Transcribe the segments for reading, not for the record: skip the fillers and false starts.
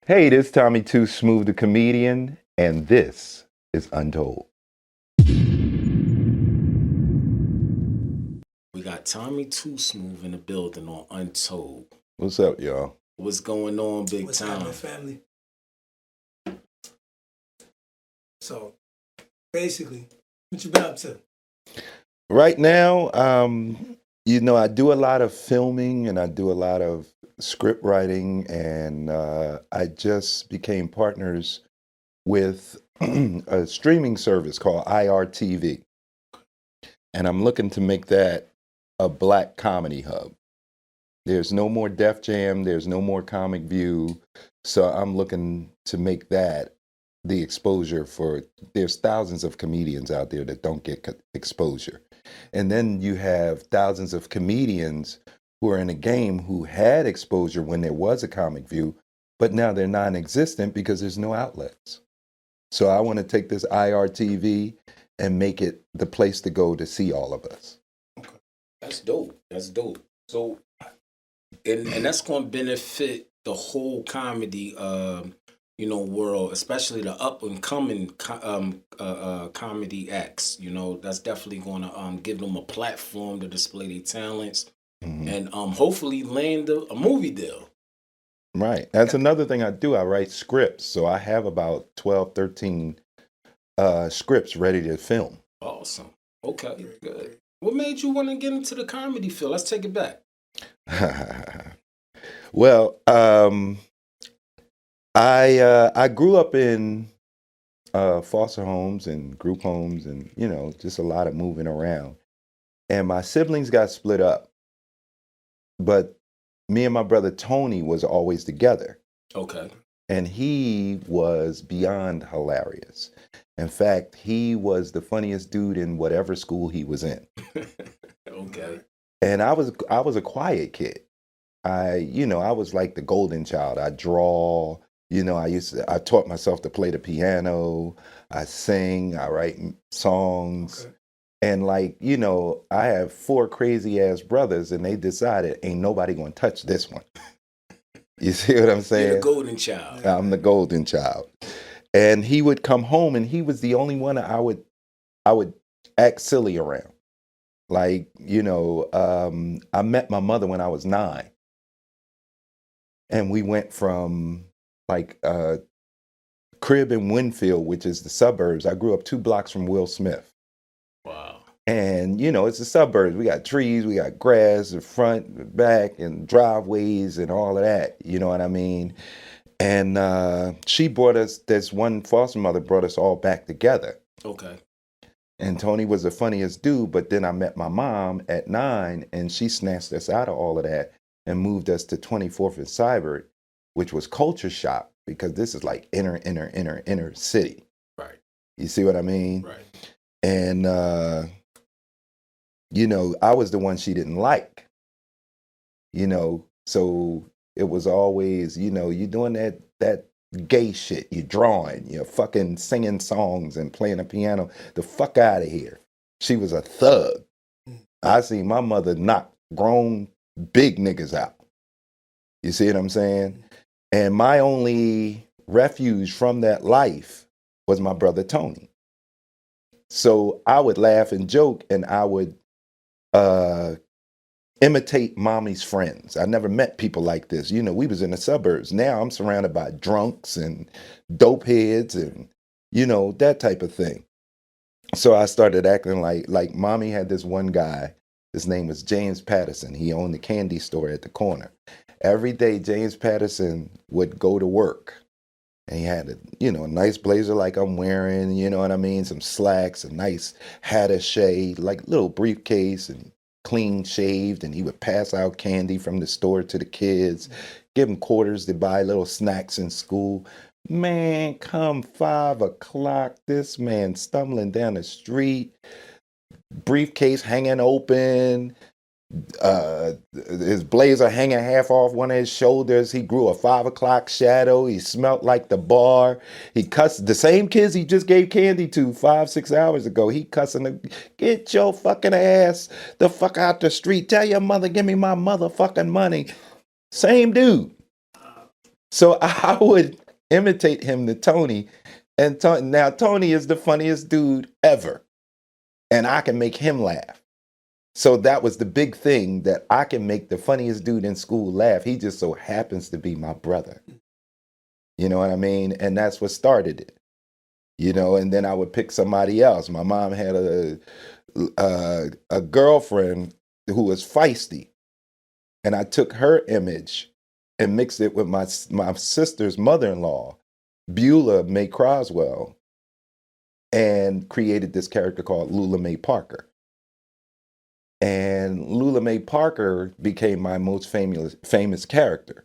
Hey, this is Tommy Too Smoov, the comedian, and this is Untold. We got Tommy Too Smoov in the building on Untold. What's up, y'all? What's going on, big What's time? happening, family? So, basically, what you been up to? Right now, I do a lot of filming and I do a lot of script writing, and I just became partners with a streaming service called IRTV, and I'm looking to make that a black comedy hub. There's no more Def Jam, there's no more Comic View, so I'm looking to make that the exposure for. There's thousands of comedians out there that don't get exposure. And then you have thousands of comedians who are in a game who had exposure when there was a Comic View, but now they're non-existent because there's no outlets. So I want to take this IRTV and make it the place to go to see all of us. That's dope. That's dope. So, and that's going to benefit the whole comedy, world, especially the up and coming comedy acts. That's definitely going to give them a platform to display their talents and hopefully land a movie deal. Right. That's another thing I do. I write scripts. So I have about 12, 13 scripts ready to film. Awesome. Okay, good. What made you want to get into the comedy field? Let's take it back. Well, I grew up in foster homes and group homes and, just a lot of moving around. And my siblings got split up. But me and my brother Tony was always together. Okay. And he was beyond hilarious. In fact, he was the funniest dude in whatever school he was in. Okay. And I was a quiet kid. I was like the golden child. I draw, I taught myself to play the piano, I sing, I write songs. Okay. And I have 4 crazy ass brothers and they decided ain't nobody gonna touch this one. You see what I'm saying? You're the golden child. I'm the golden child. And he would come home and he was the only one I would act silly around. I met my mother when I was 9. And we went from crib in Winfield, which is the suburbs. I grew up 2 blocks from Will Smith. Wow. And, it's the suburbs. We got trees, we got grass, the front, the back, and driveways and all of that. You know what I mean? And she brought us, this one foster mother brought us all back together. Okay. And Tony was the funniest dude, but then I met my mom at 9, and she snatched us out of all of that and moved us to 24th and Cybert, which was culture shock, because this is like inner city. Right. You see what I mean? Right. And, I was the one she didn't like. So it was always, you doing that gay shit. You're drawing, you're fucking singing songs and playing a piano. The fuck out of here. She was a thug. I seen my mother knock grown big niggas out. You see what I'm saying? And my only refuge from that life was my brother Tony. So I would laugh and joke, and I would imitate mommy's friends. I never met people like this. We was in the suburbs. Now I'm surrounded by drunks and dope heads and, that type of thing. So I started acting like mommy had this one guy. His name was James Patterson. He owned the candy store at the corner. Every day, James Patterson would go to work. And he had a nice blazer like I'm wearing, you know what I mean? Some slacks, a nice attaché, like little briefcase, and clean shaved. And he would pass out candy from the store to the kids, give them quarters to buy little snacks in school. Man, come 5 o'clock, this man stumbling down the street, briefcase hanging open, his blazer hanging half off one of his shoulders. He grew a 5 o'clock shadow. He smelt like the bar. He cussed the same kids he just gave candy to 5-6 hours ago. He cussing them, get your fucking ass the fuck out the street. Tell your mother, give me my motherfucking money. Same dude. So I would imitate him to Tony. And now Tony is the funniest dude ever. And I can make him laugh. So that was the big thing, that I can make the funniest dude in school laugh. He just so happens to be my brother. You know what I mean? And that's what started it. And then I would pick somebody else. My mom had a girlfriend who was feisty, and I took her image and mixed it with my sister's mother-in-law, Beulah Mae Croswell, and created this character called Lula Mae Parker. And Lula Mae Parker became my most famous character.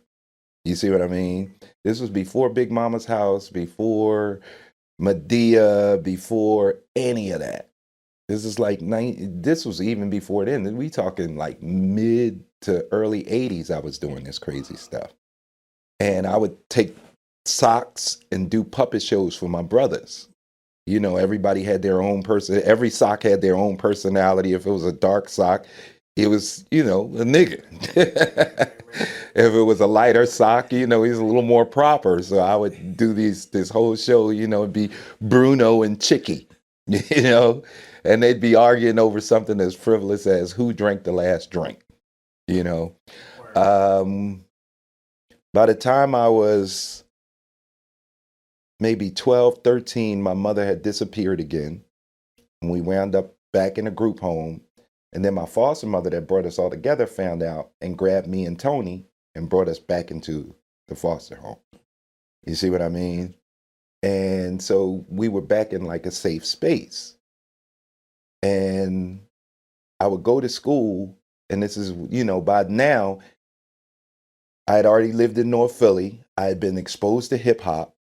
You see what I mean? This was before Big Mama's House, before Medea, before any of that. This is like this was even before then. We talking like mid to early 80s. I was doing this crazy stuff. And I would take socks and do puppet shows for my brothers. Everybody had their own person. Every sock had their own personality. If it was a dark sock, it was, a nigga. If it was a lighter sock, he's a little more proper. So I would do this whole show, it'd be Bruno and Chicky, and they'd be arguing over something as frivolous as who drank the last drink, By the time I was maybe 12, 13, my mother had disappeared again. And we wound up back in a group home. And then my foster mother that brought us all together found out and grabbed me and Tony and brought us back into the foster home. You see what I mean? And so we were back in like a safe space. And I would go to school, and this is, by now, I had already lived in North Philly. I had been exposed to hip hop.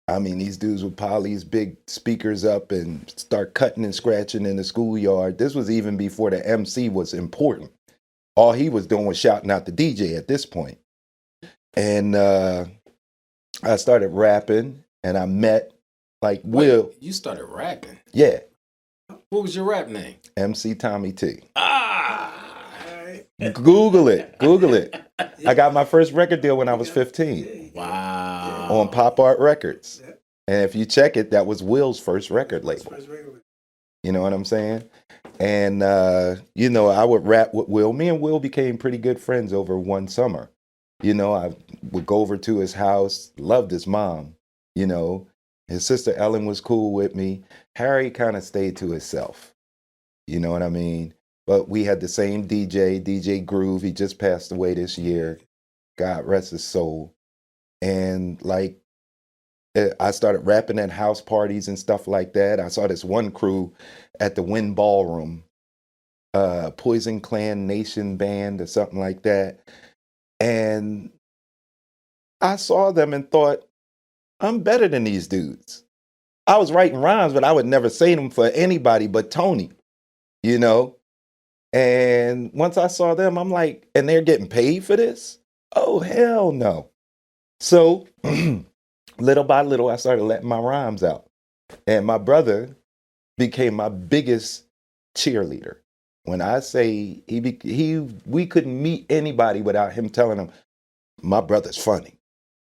I mean, these dudes would pile these big speakers up and start cutting and scratching in the schoolyard. This was even before the MC was important. All he was doing was shouting out the DJ at this point. And I started rapping, and I met like Will. You started rapping? Yeah. What was your rap name? MC Tommy T. Right. Google it. I got my first record deal when I was 15. Wow. On Pop Art Records. And if you check it, that was Will's first record label. You know what I'm saying? And, I would rap with Will. Me and Will became pretty good friends over one summer. I would go over to his house, loved his mom, His sister Ellen was cool with me. Harry kind of stayed to himself. You know what I mean? But we had the same DJ Groove. He just passed away this year. God rest his soul. And like, I started rapping at house parties and stuff like that. I saw this one crew at the Wynn Ballroom, Poison Clan Nation Band or something like that. And I saw them and thought, I'm better than these dudes. I was writing rhymes, but I would never say them for anybody but Tony, And once I saw them, I'm like, and they're getting paid for this? Oh, hell no. So little by little, I started letting my rhymes out. And my brother became my biggest cheerleader. When I say we couldn't meet anybody without him telling them, my brother's funny,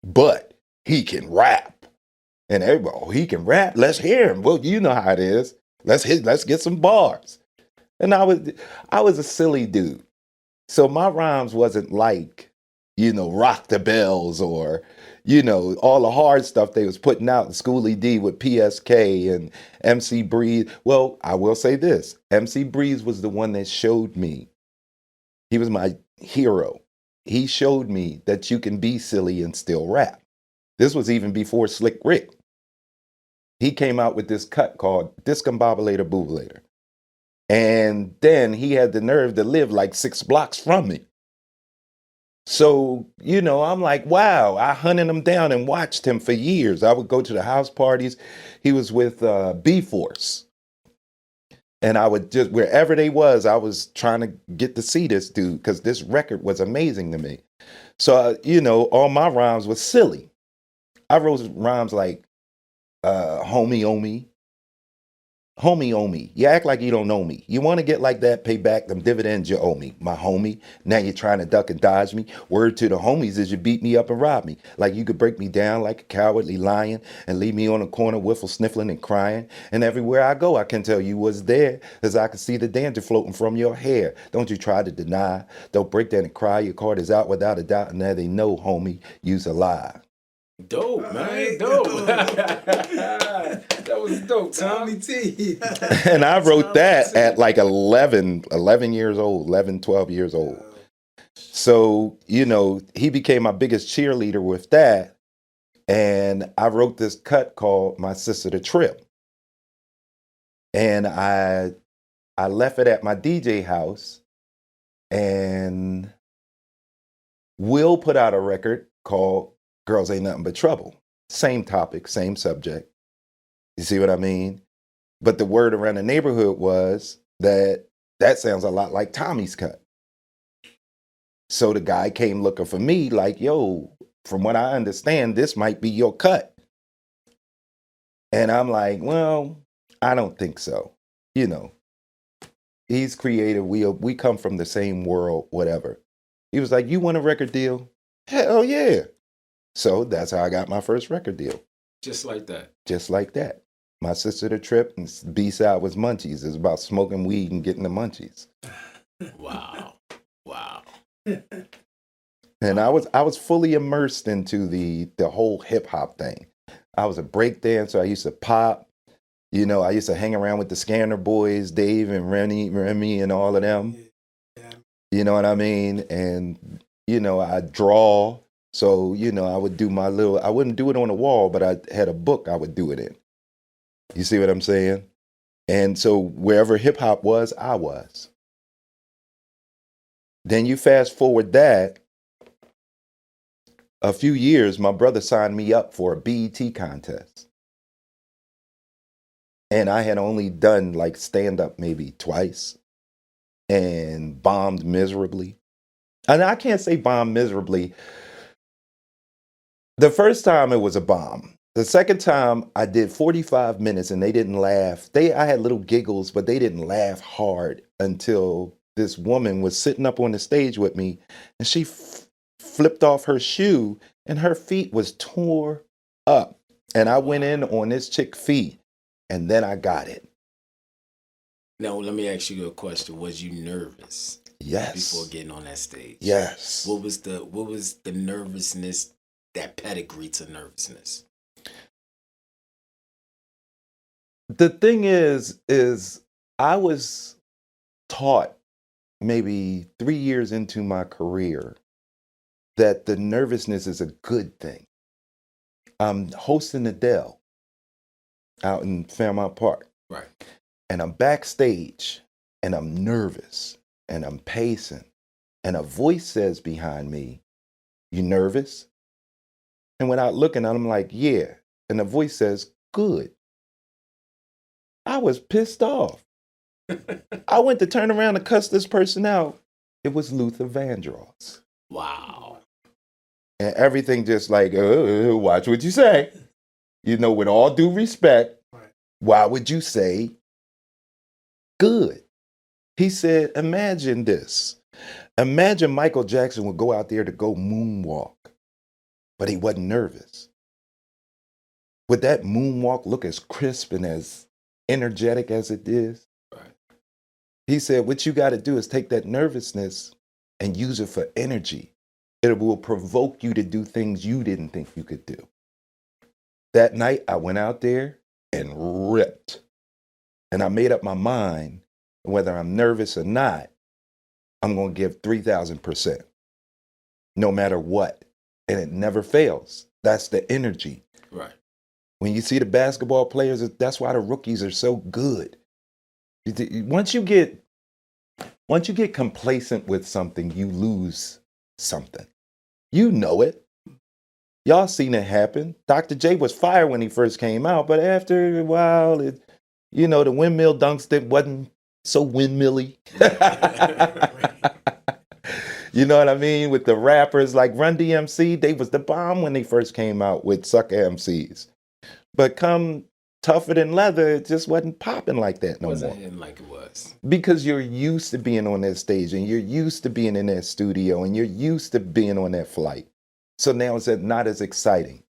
but he can rap. And everybody, oh, he can rap. Let's hear him. Well, you know how it is. Let's get some bars. And I was a silly dude. So my rhymes wasn't like, Rock the Bells or, all the hard stuff they was putting out in Schoolie D with PSK and MC Breeze. Well, I will say this. MC Breeze was the one that showed me. He was my hero. He showed me that you can be silly and still rap. This was even before Slick Rick. He came out with this cut called Discombobulator Boobulator. And then he had the nerve to live like 6 blocks from me. So, I'm like, wow, I hunted him down and watched him for years. I would go to the house parties. He was with B-Force. And I would just, wherever they was, I was trying to get to see this dude because this record was amazing to me. So, all my rhymes was silly. I wrote rhymes like, homie, Homie owe me. You act like you don't know me. You want to get like that, pay back them dividends you owe me. My homie, now you're trying to duck and dodge me. Word to the homies is you beat me up and rob me. Like you could break me down like a cowardly lion and leave me on a corner whiffle sniffling and crying. And everywhere I go, I can tell you was there, as I can see the danger floating from your hair. Don't you try to deny. Don't break down and cry. Your card is out without a doubt. And now they know, homie, you's a lie. Dope, man. Alright, Dope. dope. That was dope, Tommy Tom. T. And I wrote Tommy that T. at like 11 years old, 11, 12 years old. So, you know, he became my biggest cheerleader with that. And I wrote this cut called My Sister the Trip. And I left it at my DJ house, and Will put out a record called Girls Ain't Nothing But Trouble. Same topic, same subject. You see what I mean? But the word around the neighborhood was that sounds a lot like Tommy's cut. So the guy came looking for me like, yo, from what I understand, this might be your cut. And I'm like, well, I don't think so. You know, he's creative. We come from the same world, whatever. He was like, you want a record deal? Hell yeah. So that's how I got my first record deal. Just like that. Just like that. My Sister the Trip, and B-side was Munchies. It's about smoking weed and getting the munchies. Wow. Wow. And I was fully immersed into the whole hip hop thing. I was a break dancer. I used to pop. You know, I used to hang around with the Scanner Boys, Dave and Remy and all of them. Yeah. You know what I mean? And, you know, I draw. So, you know, I would do I wouldn't do it on the wall, but I had a book I would do it in. You see what I'm saying? And so wherever hip hop was, I was. Then you fast forward that, a few years, my brother signed me up for a BET contest. And I had only done like stand-up maybe twice and bombed miserably. And I can't say bombed miserably. The first time it was a bomb. The second time I did 45 minutes and they didn't laugh. I had little giggles, but they didn't laugh hard until this woman was sitting up on the stage with me, and she flipped off her shoe and her feet was tore up. And I went in on this chick's feet, and then I got it. Now, let me ask you a question. Was you nervous? Yes. Before getting on that stage? Yes. What was the nervousness, that pedigree to nervousness? The thing is I was taught maybe 3 years into my career that the nervousness is a good thing. I'm hosting the Dell out in Fairmount Park. Right. And I'm backstage and I'm nervous and I'm pacing. And a voice says behind me, "You nervous?" And without looking, I'm like, "Yeah." And the voice says, "Good." I was pissed off. I went to turn around and cuss this person out. It was Luther Vandross. Wow. And everything just like, watch what you say. You know, with all due respect, why would you say good? He said, imagine this. Imagine Michael Jackson would go out there to go moonwalk, but he wasn't nervous. Would that moonwalk look as crisp and as energetic as it is? Right. He said, what you got to do is take that nervousness and use it for energy. It will provoke you to do things you didn't think you could do. That night, I went out there and ripped. And I made up my mind, whether I'm nervous or not, I'm going to give 3,000%, no matter what. And it never fails. That's the energy. Right. When you see the basketball players, that's why the rookies are so good. Once you get complacent with something, you lose something. You know it. Y'all seen it happen. Dr. J was fire when he first came out, but after a while, the windmill dunks wasn't so windmilly. You know what I mean? With the rappers like Run DMC, they was the bomb when they first came out with sucker MCs. But come tougher than leather, it just wasn't popping like that no Wasn't more. hitting like it was. Because you're used to being on that stage and you're used to being in that studio and you're used to being on that flight. So now it's not as exciting.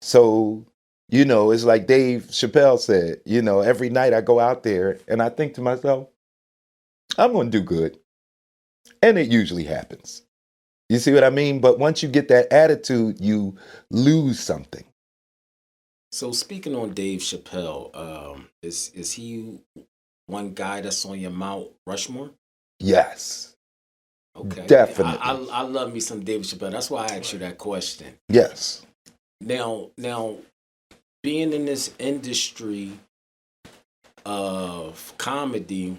So, it's like Dave Chappelle said, every night I go out there and I think to myself, I'm going to do good. And it usually happens. You see what I mean? But once you get that attitude, you lose something. So speaking on Dave Chappelle, is he one guy that's on your Mount Rushmore? Yes, Okay. definitely. I love me some David Chappelle. That's why I asked you that question. Yes. Now, being in this industry of comedy,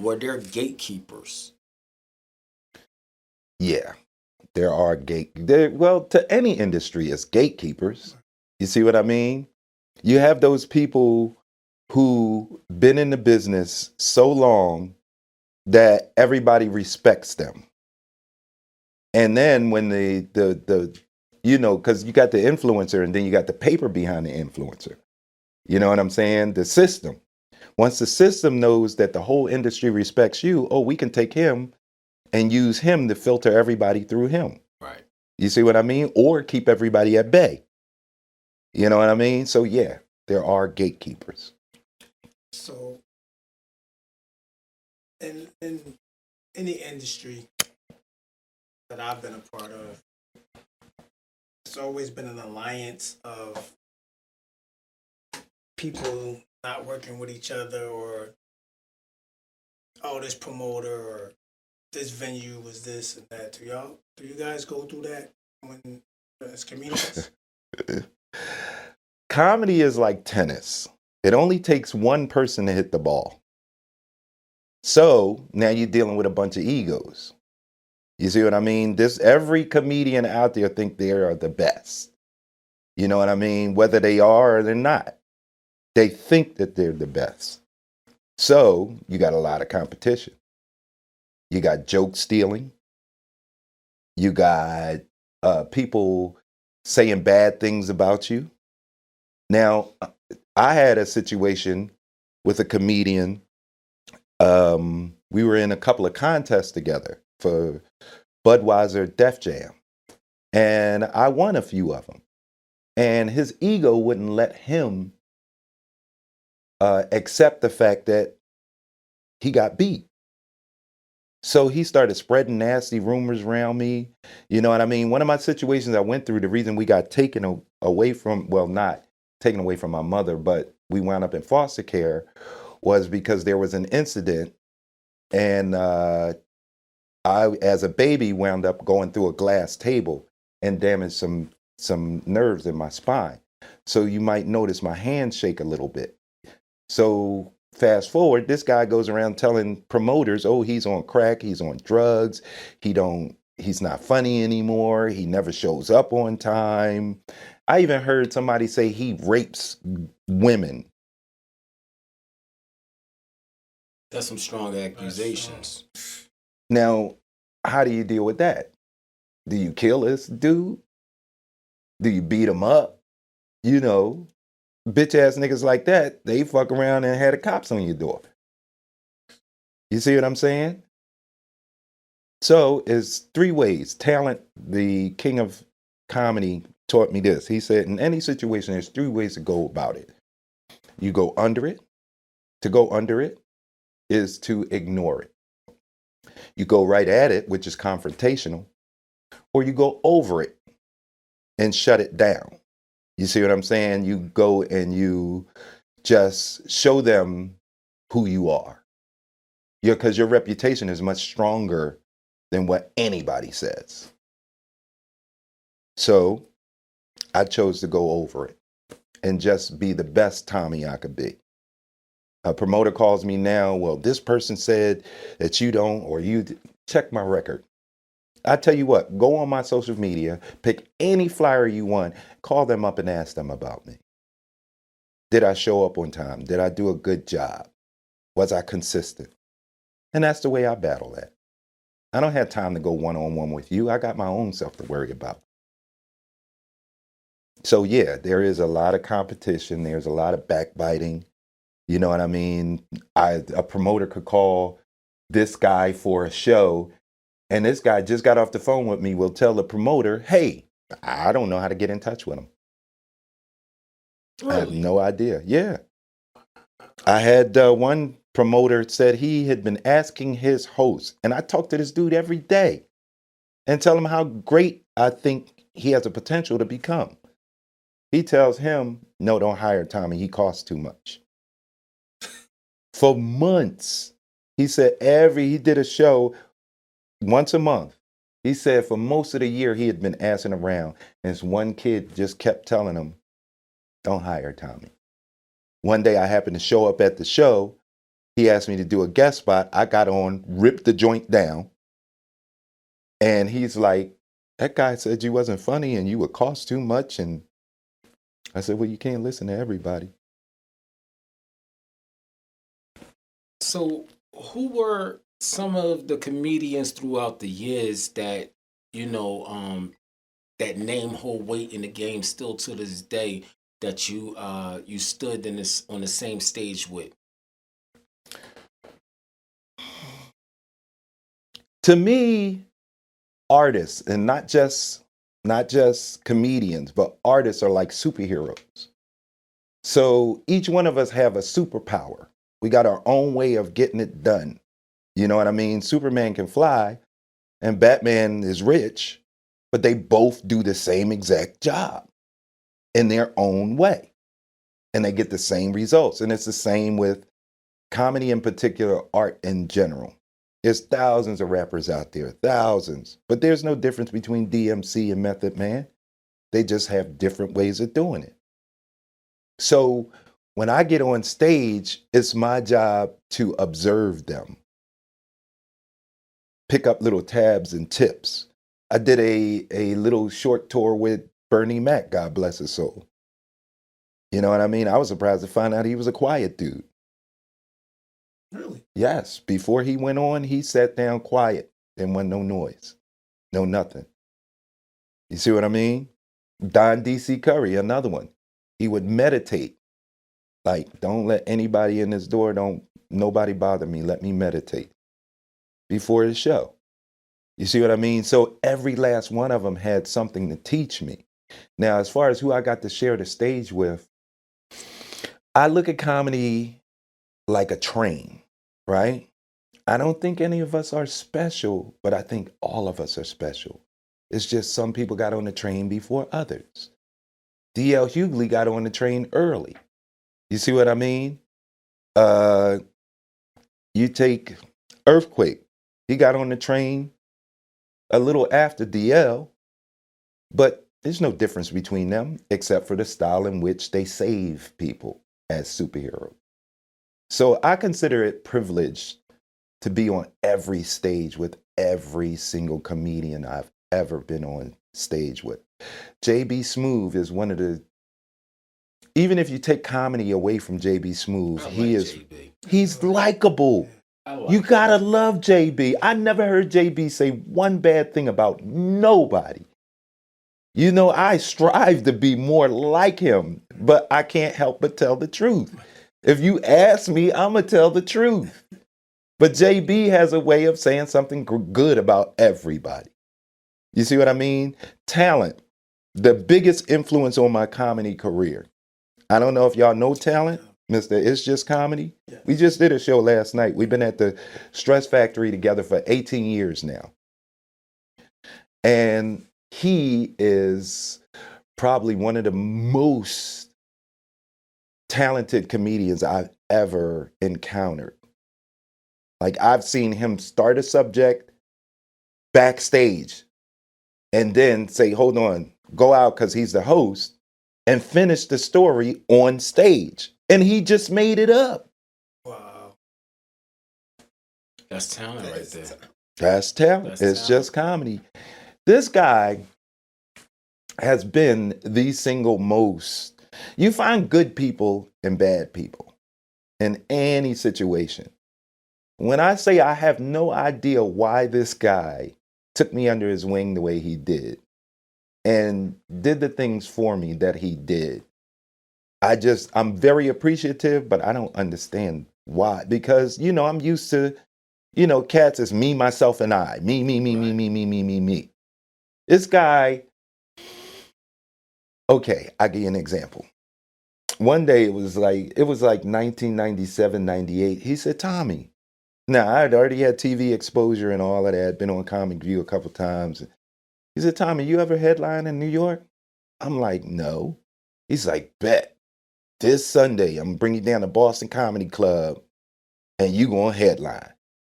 were there gatekeepers? Yeah. There are to any industry, it's gatekeepers. You see what I mean? You have those people who been in the business so long that everybody respects them. And then when because you got the influencer and then you got the paper behind the influencer. You know what I'm saying? The system. Once the system knows that the whole industry respects you, oh, we can take him and use him to filter everybody through him. Right. You see what I mean? Or keep everybody at bay. You know what I mean? So yeah, there are gatekeepers. So, in any industry that I've been a part of, it's always been an alliance of people not working with each other, or this promoter or this venue was this and that. Do you guys go through that when as comedians? Comedy is like tennis. It only takes one person to hit the ball. So now you're dealing with a bunch of egos. You see what I mean? Every comedian out there think they are the best. You know what I mean? Whether they are or they're not. They think that they're the best. So you got a lot of competition. You got joke stealing. You got people saying bad things about you. Now, I had a situation with a comedian. We were in a couple of contests together for Budweiser Def Jam. And I won a few of them. And his ego wouldn't let him accept the fact that he got beat. So he started spreading nasty rumors around me. You know what I mean? One of my situations I went through, the reason we got taken away from, well, not taken away from my mother, but we wound up in foster care, was because there was an incident. And I, as a baby, wound up going through a glass table and damaged some nerves in my spine. So you might notice my hands shake a little bit. So fast forward, this guy goes around telling promoters, oh, he's on crack, he's on drugs, he's not funny anymore, he never shows up on time. I even heard somebody say he rapes women. That's some strong accusations. Now, how do you deal with that? Do you kill this dude? Do you beat him up? Bitch ass niggas like that, they fuck around and had the cops on your door. You see what I'm saying? So it's three ways. Talent, the king of comedy, taught me this. He said, in any situation, there's three ways to go about it. You go under it. To go under it is to ignore it. You go right at it, which is confrontational, or you go over it and shut it down. You see what I'm saying? You go and you just show them who you are. Because your reputation is much stronger than what anybody says. So I chose to go over it and just be the best Tommy I could be. A promoter calls me now, well, this person said that you don't, or check my record. I tell you what, go on my social media, pick any flyer you want, call them up and ask them about me. Did I show up on time? Did I do a good job? Was I consistent? And that's the way I battle that. I don't have time to go one-on-one with you. I got my own self to worry about. So yeah, there is a lot of competition. There's a lot of backbiting. You know what I mean? A promoter could call this guy for a show, and this guy just got off the phone with me. Will tell the promoter, "Hey, I don't know how to get in touch with him. I have Really? no idea." Yeah, I had one promoter said he had been asking his host, and I talk to this dude every day and tell him how great I think he has a potential to become. He tells him, "No, don't hire Tommy. He costs too much." For months, he said he did a show once a month. He said for most of the year he had been asking around, and this one kid just kept telling him, "Don't hire Tommy." One day I happened to show up at the show. He asked me to do a guest spot. I got on, ripped the joint down, and he's like, "That guy said you wasn't funny and you would cost too much." And I said, "Well, you can't listen to everybody." So, who were some of the comedians throughout the years that you know that name hold weight in the game still to this day that you stood in this on the same stage with? To me, artists, and not just comedians, but artists are like superheroes. So each one of us have a superpower. We got our own way of getting it done. You know what I mean? Superman can fly and Batman is rich, but they both do the same exact job in their own way. And they get the same results. And it's the same with comedy in particular, art in general. There's thousands of rappers out there, thousands. But there's no difference between DMC and Method Man. They just have different ways of doing it. So when I get on stage, it's my job to observe them, pick up little tabs and tips. I did a little short tour with Bernie Mac, God bless his soul. You know what I mean? I was surprised to find out he was a quiet dude. Really? Yes, before he went on, he sat down quiet. There wasn't no noise, no nothing. You see what I mean? Don DC Curry, another one. He would meditate. Like, don't let anybody in this door, don't nobody bother me. Let me meditate before the show. You see what I mean? So every last one of them had something to teach me. Now, as far as who I got to share the stage with, I look at comedy like a train, right? I don't think any of us are special, but I think all of us are special. It's just some people got on the train before others. D.L. Hughley got on the train early. You see what I mean? Uh, you take Earthquake. He got on the train a little after DL, but there's no difference between them except for the style in which they save people as superheroes. So I consider it privilege to be on every stage with every single comedian I've ever been on stage with. JB Smoove is one of the, even if you take comedy away from JB Smoove, he's likable. You gotta love JB. I never heard JB say one bad thing about nobody. You know, I strive to be more like him, but I can't help but tell the truth. If you ask me, I'm gonna tell the truth. But JB has a way of saying something good about everybody. You see what I mean? Talent, the biggest influence on my comedy career. I don't know if y'all know Talent, Mr. It's Just Comedy. Yes. We just did a show last night. We've been at the Stress Factory together for 18 years now. And he is probably one of the most talented comedians I've ever encountered. Like, I've seen him start a subject backstage and then say, hold on, go out because he's the host and finish the story on stage. And he just made it up. Wow. That's talent right there. That's talent. That's It's talent. just comedy. This guy has been the single most. You find good people and bad people in any situation. When I say I have no idea why this guy took me under his wing the way he did, and did the things for me that he did. I'm very appreciative, but I don't understand why. Because, I'm used to, cats is me, myself, and I. Me. This guy, okay, I'll give you an example. One day it was like 1997, 98. He said, Tommy. Now, I had already had TV exposure and all of that, been on Comic View a couple times. He said, Tommy, you ever headline in New York? I'm like, no. He's like, bet. This Sunday, I'm bringing you down to Boston Comedy Club and you going to headline.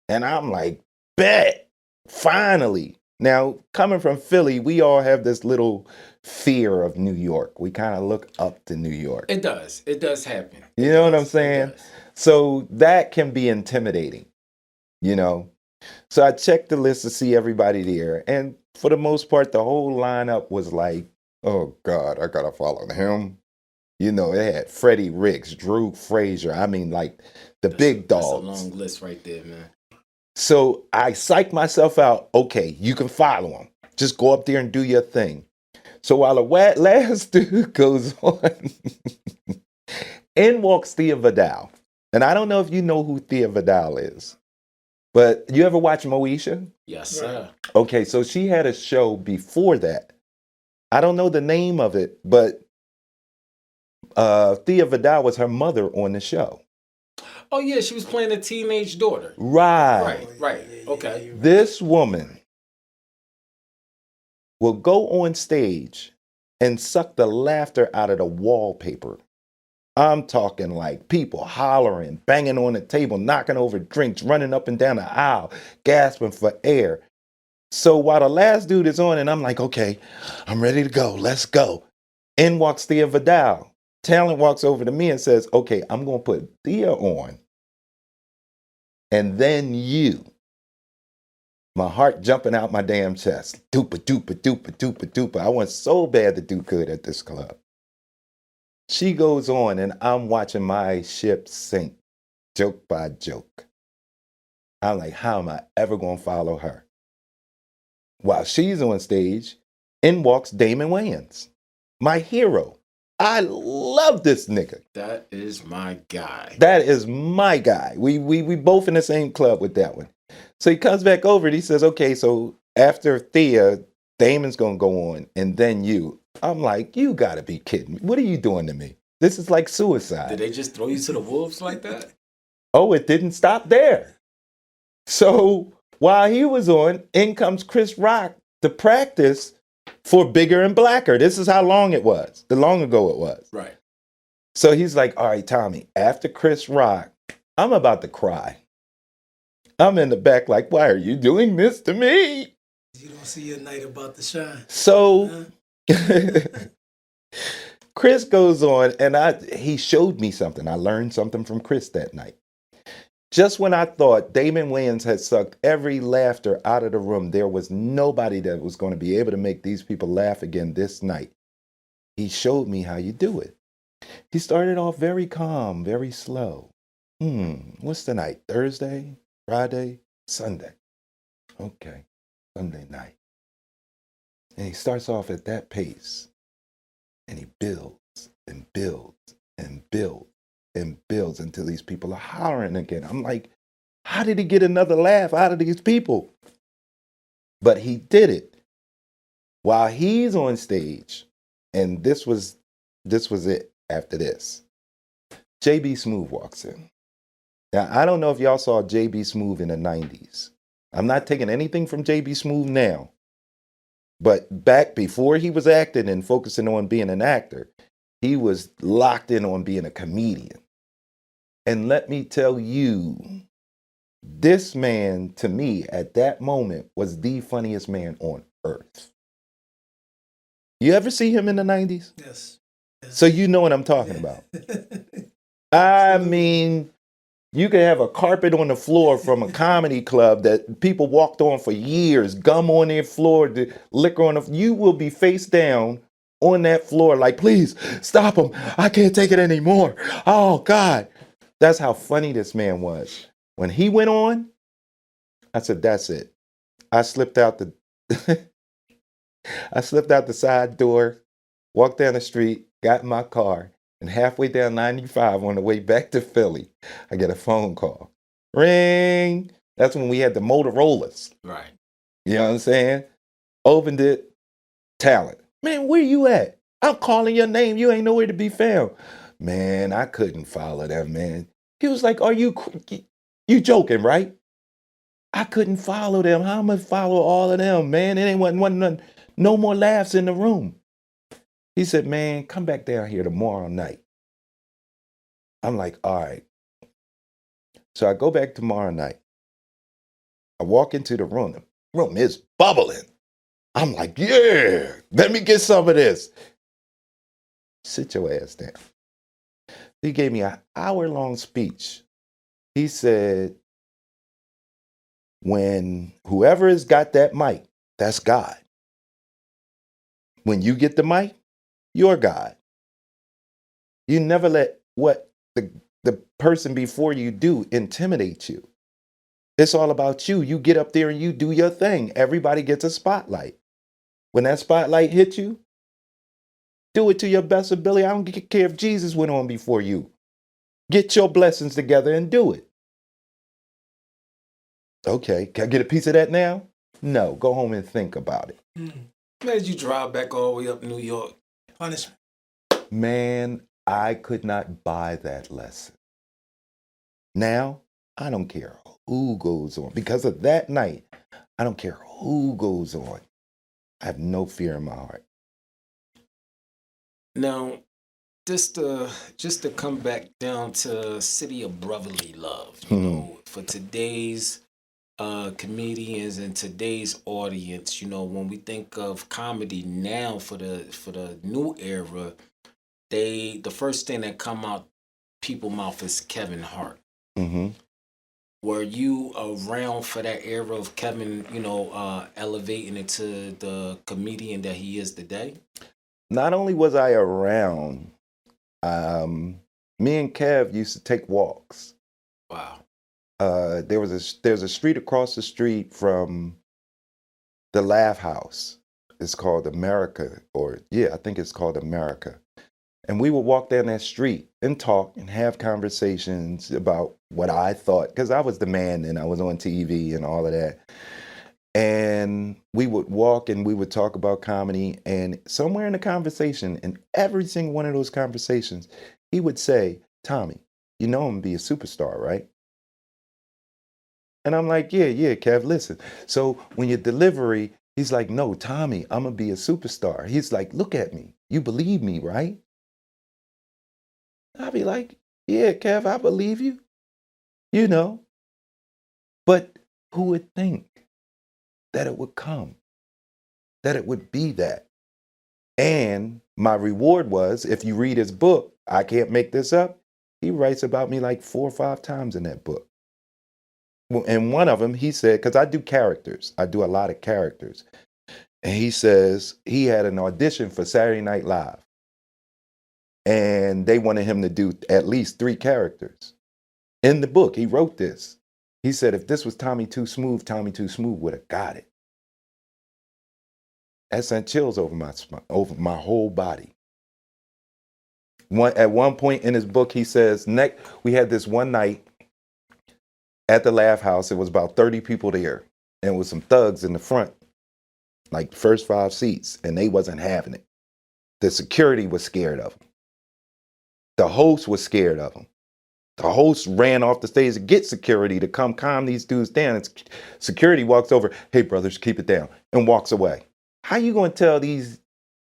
And I'm like, bet. Finally. Now, coming from Philly, we all have this little fear of New York. We kind of look up to New York. It does. It does happen. You know what I'm saying? So that can be intimidating, So I checked the list to see everybody there. And for the most part, the whole lineup was like, oh, God, I got to follow him. It had Freddie Ricks, Drew Frazier. I mean, like the big dogs. That's a long list right there, man. So I psyched myself out. Okay, you can follow him. Just go up there and do your thing. So while the last dude goes on, in walks Thea Vidal. And I don't know if you know who Thea Vidal is, but you ever watch Moesha? Yes, sir. Okay, so she had a show before that. I don't know the name of it, but Thea Vidal was her mother on the show. Oh, yeah, she was playing a teenage daughter. Right. Okay. This woman will go on stage and suck the laughter out of the wallpaper. I'm talking like people hollering, banging on the table, knocking over drinks, running up and down the aisle, gasping for air. So while the last dude is on, and I'm like, okay, I'm ready to go. Let's go. In walks Thea Vidal. Talent walks over to me and says, okay, I'm going to put Thea on. And then you. My heart jumping out my damn chest. Doopa, doopa, doopa, doopa, doopa. I want so bad to do good at this club. She goes on and I'm watching my ship sink, joke by joke. I'm like, how am I ever going to follow her? While she's on stage, in walks Damon Wayans, my hero. I love this nigga. That is my guy. That is my guy. We both in the same club with that one. So he comes back over and he says, okay, so after Thea, Damon's going to go on and then you. I'm like, you got to be kidding me. What are you doing to me? This is like suicide. Did they just throw you to the wolves like that? Oh, it didn't stop there. So while he was on, in comes Chris Rock to practice for Bigger and Blacker. This is how long it was, the long ago it was. Right. So he's like, all right, Tommy, after Chris Rock, I'm about to cry. I'm in the back like, why are you doing this to me? You don't see your night about to shine. So Chris goes on and he showed me something. I learned something from Chris that night. Just when I thought Damon Wayans had sucked every laughter out of the room, there was nobody that was going to be able to make these people laugh again this night. He showed me how you do it. He started off very calm, very slow. What's the night? Thursday, Friday, Sunday. Okay, Sunday night. And he starts off at that pace. And he builds and builds and builds and builds until these people are hollering again. I'm like, how did he get another laugh out of these people? But he did it while he's on stage. And this was it after this. JB Smoov walks in. Now, I don't know if y'all saw JB Smoov in the 90s. I'm not taking anything from JB Smoov now. But back before he was acting and focusing on being an actor, he was locked in on being a comedian. And let me tell you, this man, to me, at that moment, was the funniest man on earth. You ever see him in the 90s? Yes. So you know what I'm talking about. I mean, you could have a carpet on the floor from a comedy club that people walked on for years, gum on their floor, the liquor on the floor. You will be face down on that floor like, please, stop him. I can't take it anymore. Oh, God. That's how funny this man was. When he went on, I said, that's it. I slipped out the I slipped out the side door, walked down the street, got in my car, and halfway down 95 on the way back to Philly, I get a phone call. Ring. That's when we had the Motorola's. Right. You know what I'm saying? Opened it. Talent. Man, where you at? I'm calling your name. You ain't nowhere to be found. Man, I couldn't follow them, man. He was like, you joking, right? I couldn't follow them. How am I follow all of them, man? It ain't wasn't no more laughs in the room. He said, man, come back down here tomorrow night. I'm like, all right. So I go back tomorrow night. I walk into the room. The room is bubbling. I'm like, yeah, let me get some of this. Sit your ass down. He gave me an hour-long speech. He said, when whoever has got that mic, that's God. When you get the mic, you're God. You never let what the person before you do intimidate you. It's all about you. You get up there and you do your thing. Everybody gets a spotlight. When that spotlight hits you, do it to your best ability. I don't care if Jesus went on before you. Get your blessings together and do it. Okay, can I get a piece of that now? No, go home and think about it. Made you drive back all the way up New York. Punishment. Man, I could not buy that lesson. Now, I don't care who goes on. Because of that night, I don't care who goes on. I have no fear in my heart. Now, just to come back down to City of Brotherly Love, you know, for today's comedians and today's audience, you know, when we think of comedy now for the new era, the first thing that come out people mouth is Kevin Hart. Mm-hmm. Were you around for that era of Kevin, you know, elevating into the comedian that he is today? Not only was I around, me and Kev used to take walks. Wow. There's a street across the street from the Laugh House. It's called America, I think it's called America. And we would walk down that street and talk and have conversations about what I thought, because I was the man and I was on TV and all of that. And we would walk and we would talk about comedy. And somewhere in the conversation, in every single one of those conversations, he would say, Tommy, you know I'm gonna be a superstar, right? And I'm like, yeah, Kev, listen. So when your delivery, he's like, no, Tommy, I'm gonna be a superstar. He's like, look at me. You believe me, right? I'd be like, yeah, Kev, I believe you. You know. But who would think that it would come? That it would be that? And my reward was, if you read his book, I Can't Make This Up, he writes about me like 4 or 5 times in that book. And one of them, he said, because I do characters. I do a lot of characters. And he says he had an audition for Saturday Night Live. And they wanted him to do at least 3 characters. In the book, he wrote this. He said, if this was Tommy Too Smoov, Tommy Too Smoov would have got it. That sent chills over my whole body. At one point in his book, he says, we had this one night at the Laugh House. It was about 30 people there. And it was some thugs in the front, like the first 5 seats, and they wasn't having it. The security was scared of him. The host was scared of him. The host ran off the stage to get security to come calm these dudes down. And security walks over, hey, brothers, keep it down, and walks away. How you going to tell these?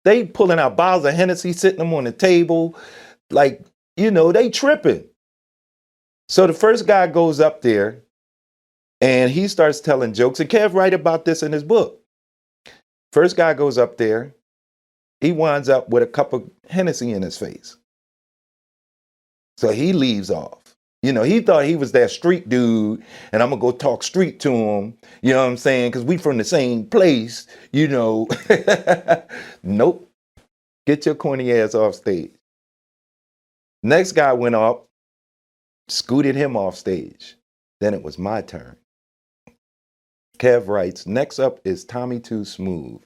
They pulling out bottles of Hennessy, sitting them on the table. Like, you know, they tripping. So the first guy goes up there and he starts telling jokes. And Kev write about this in his book. First guy goes up there. He winds up with a cup of Hennessy in his face. So he leaves off. You know, he thought he was that street dude, and I'm going to go talk street to him. You know what I'm saying? Because we from the same place, you know. Nope. Get your corny ass off stage. Next guy went up, scooted him off stage. Then it was my turn. Kev writes, next up is Tommy Too Smoov.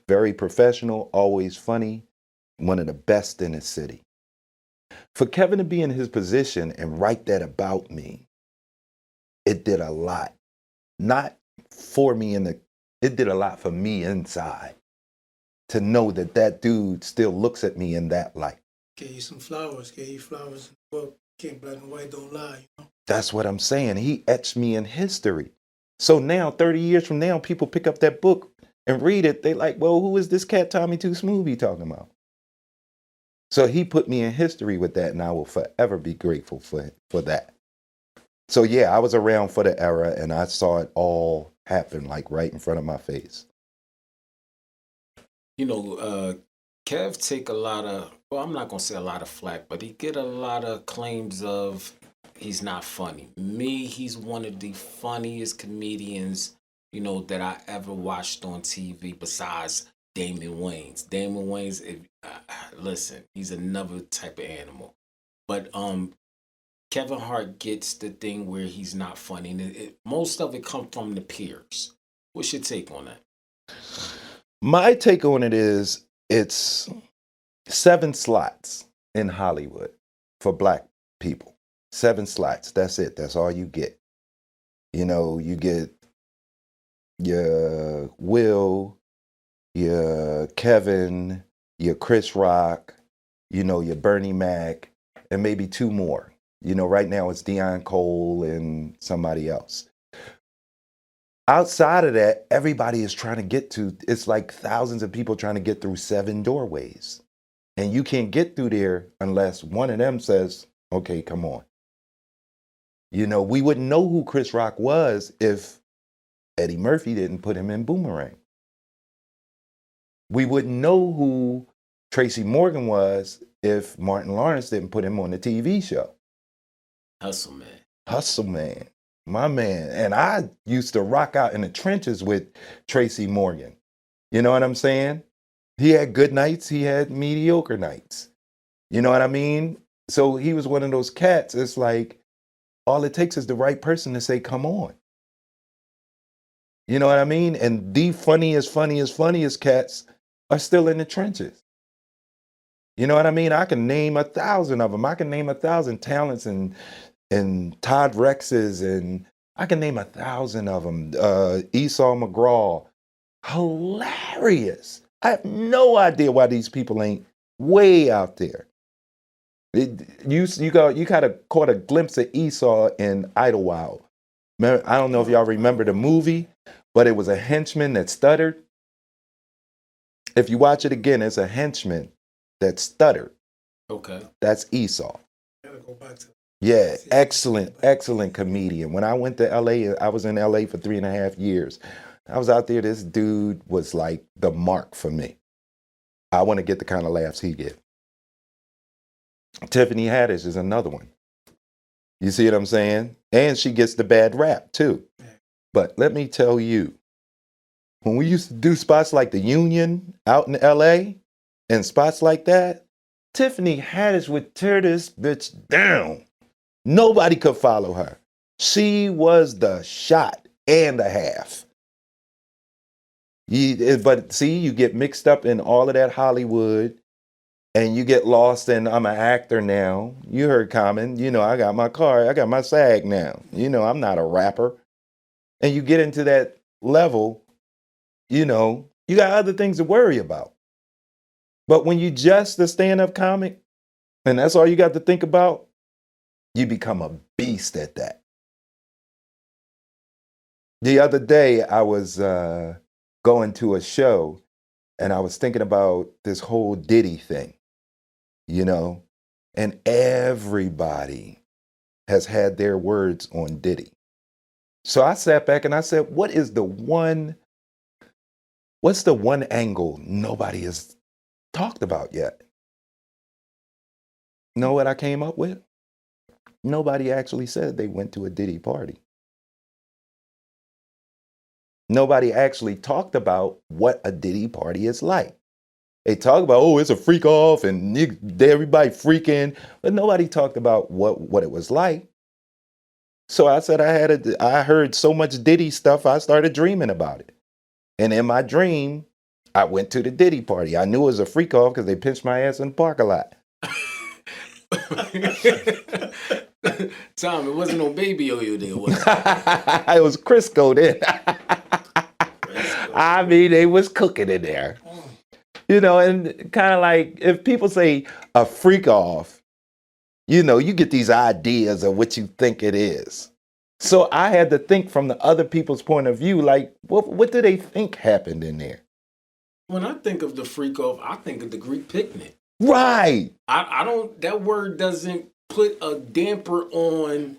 Very professional, always funny, one of the best in the city. For Kevin to be in his position and write that about me, it did a lot. Not for me it did a lot for me inside to know that that dude still looks at me in that light. Gave you some flowers. Gave you flowers in the book. Can't black and white don't lie. You know? That's what I'm saying. He etched me in history. So now, 30 years from now, people pick up that book and read it. They like, well, who is this cat Tommy Too Smoov he talking about? So he put me in history with that, and I will forever be grateful for that. So yeah, I was around for the era, and I saw it all happen like right in front of my face. You know, Kev take a lot of, well, I'm not gonna say a lot of flack, but he get a lot of claims of he's not funny. Me, he's one of the funniest comedians, you know, that I ever watched on TV besides Damon Wayans. Damon Wayans, listen, he's another type of animal. But Kevin Hart gets the thing where he's not funny, and most of it comes from the peers. What's your take on that? My take on it is it's 7 slots in Hollywood for black people. 7 slots. That's it. That's all you get. You know, you get your Will, your Kevin, your Chris Rock, you know, your Bernie Mac, and maybe 2 more. You know, right now it's Deion Cole and somebody else. Outside of that, everybody is trying to get to, it's like thousands of people trying to get through 7 doorways. And you can't get through there unless one of them says, okay, come on. You know, we wouldn't know who Chris Rock was if Eddie Murphy didn't put him in Boomerang. We wouldn't know who Tracy Morgan was if Martin Lawrence didn't put him on the TV show. Hustle Man. Hustle Man, my man. And I used to rock out in the trenches with Tracy Morgan. You know what I'm saying? He had good nights, he had mediocre nights. You know what I mean? So he was one of those cats. It's like, all it takes is the right person to say, come on. You know what I mean? And the funniest cats are still in the trenches. You know what I mean? I can name 1,000 of them. I can name 1,000 talents and Todd Rexes, and I can name 1,000 of them. Esau McGraw, hilarious. I have no idea why these people ain't way out there. You kind of caught a glimpse of Esau in Idlewild. I don't know if y'all remember the movie, but it was a henchman that stuttered. If you watch it again, it's a henchman that stuttered. Okay. That's Esau. Gotta go back to. Yeah, excellent comedian. When I went to LA, I was in LA for 3.5 years. I was out there, this dude was like the mark for me. I want to get the kind of laughs he get. Tiffany Haddish is another one. You see what I'm saying? And she gets the bad rap too. But let me tell you, when we used to do spots like the Union out in LA and spots like that, Tiffany Haddish would tear this bitch down. Nobody could follow her. She was the shot and a half. But see, you get mixed up in all of that Hollywood and you get lost in, I'm an actor now. You heard Common, you know, I got my car, I got my SAG now. You know, I'm not a rapper. And you get into that level, you know, you got other things to worry about. But when you just a stand-up comic, and that's all you got to think about, you become a beast at that. The other day, I was going to a show, and I was thinking about this whole Diddy thing, you know, and everybody has had their words on Diddy. So I sat back and I said, what's the one angle nobody has talked about yet? Know what I came up with? Nobody actually said they went to a Diddy party. Nobody actually talked about what a Diddy party is like. They talk about, oh, it's a freak off and everybody freaking, but nobody talked about what it was like. So I said I heard so much Diddy stuff, I started dreaming about it. And in my dream, I went to the Diddy party. I knew it was a freak off because they pinched my ass in the parking lot. Tom, it wasn't no baby oil there, was it? It was Crisco then. Crisco. I mean, they was cooking in there. And kind of like if people say a freak off, you get these ideas of what you think it is. So I had to think from the other people's point of view, like, what do they think happened in there? When I think of the freak off, I think of the Greek picnic. Right. I don't. That word doesn't put a damper on,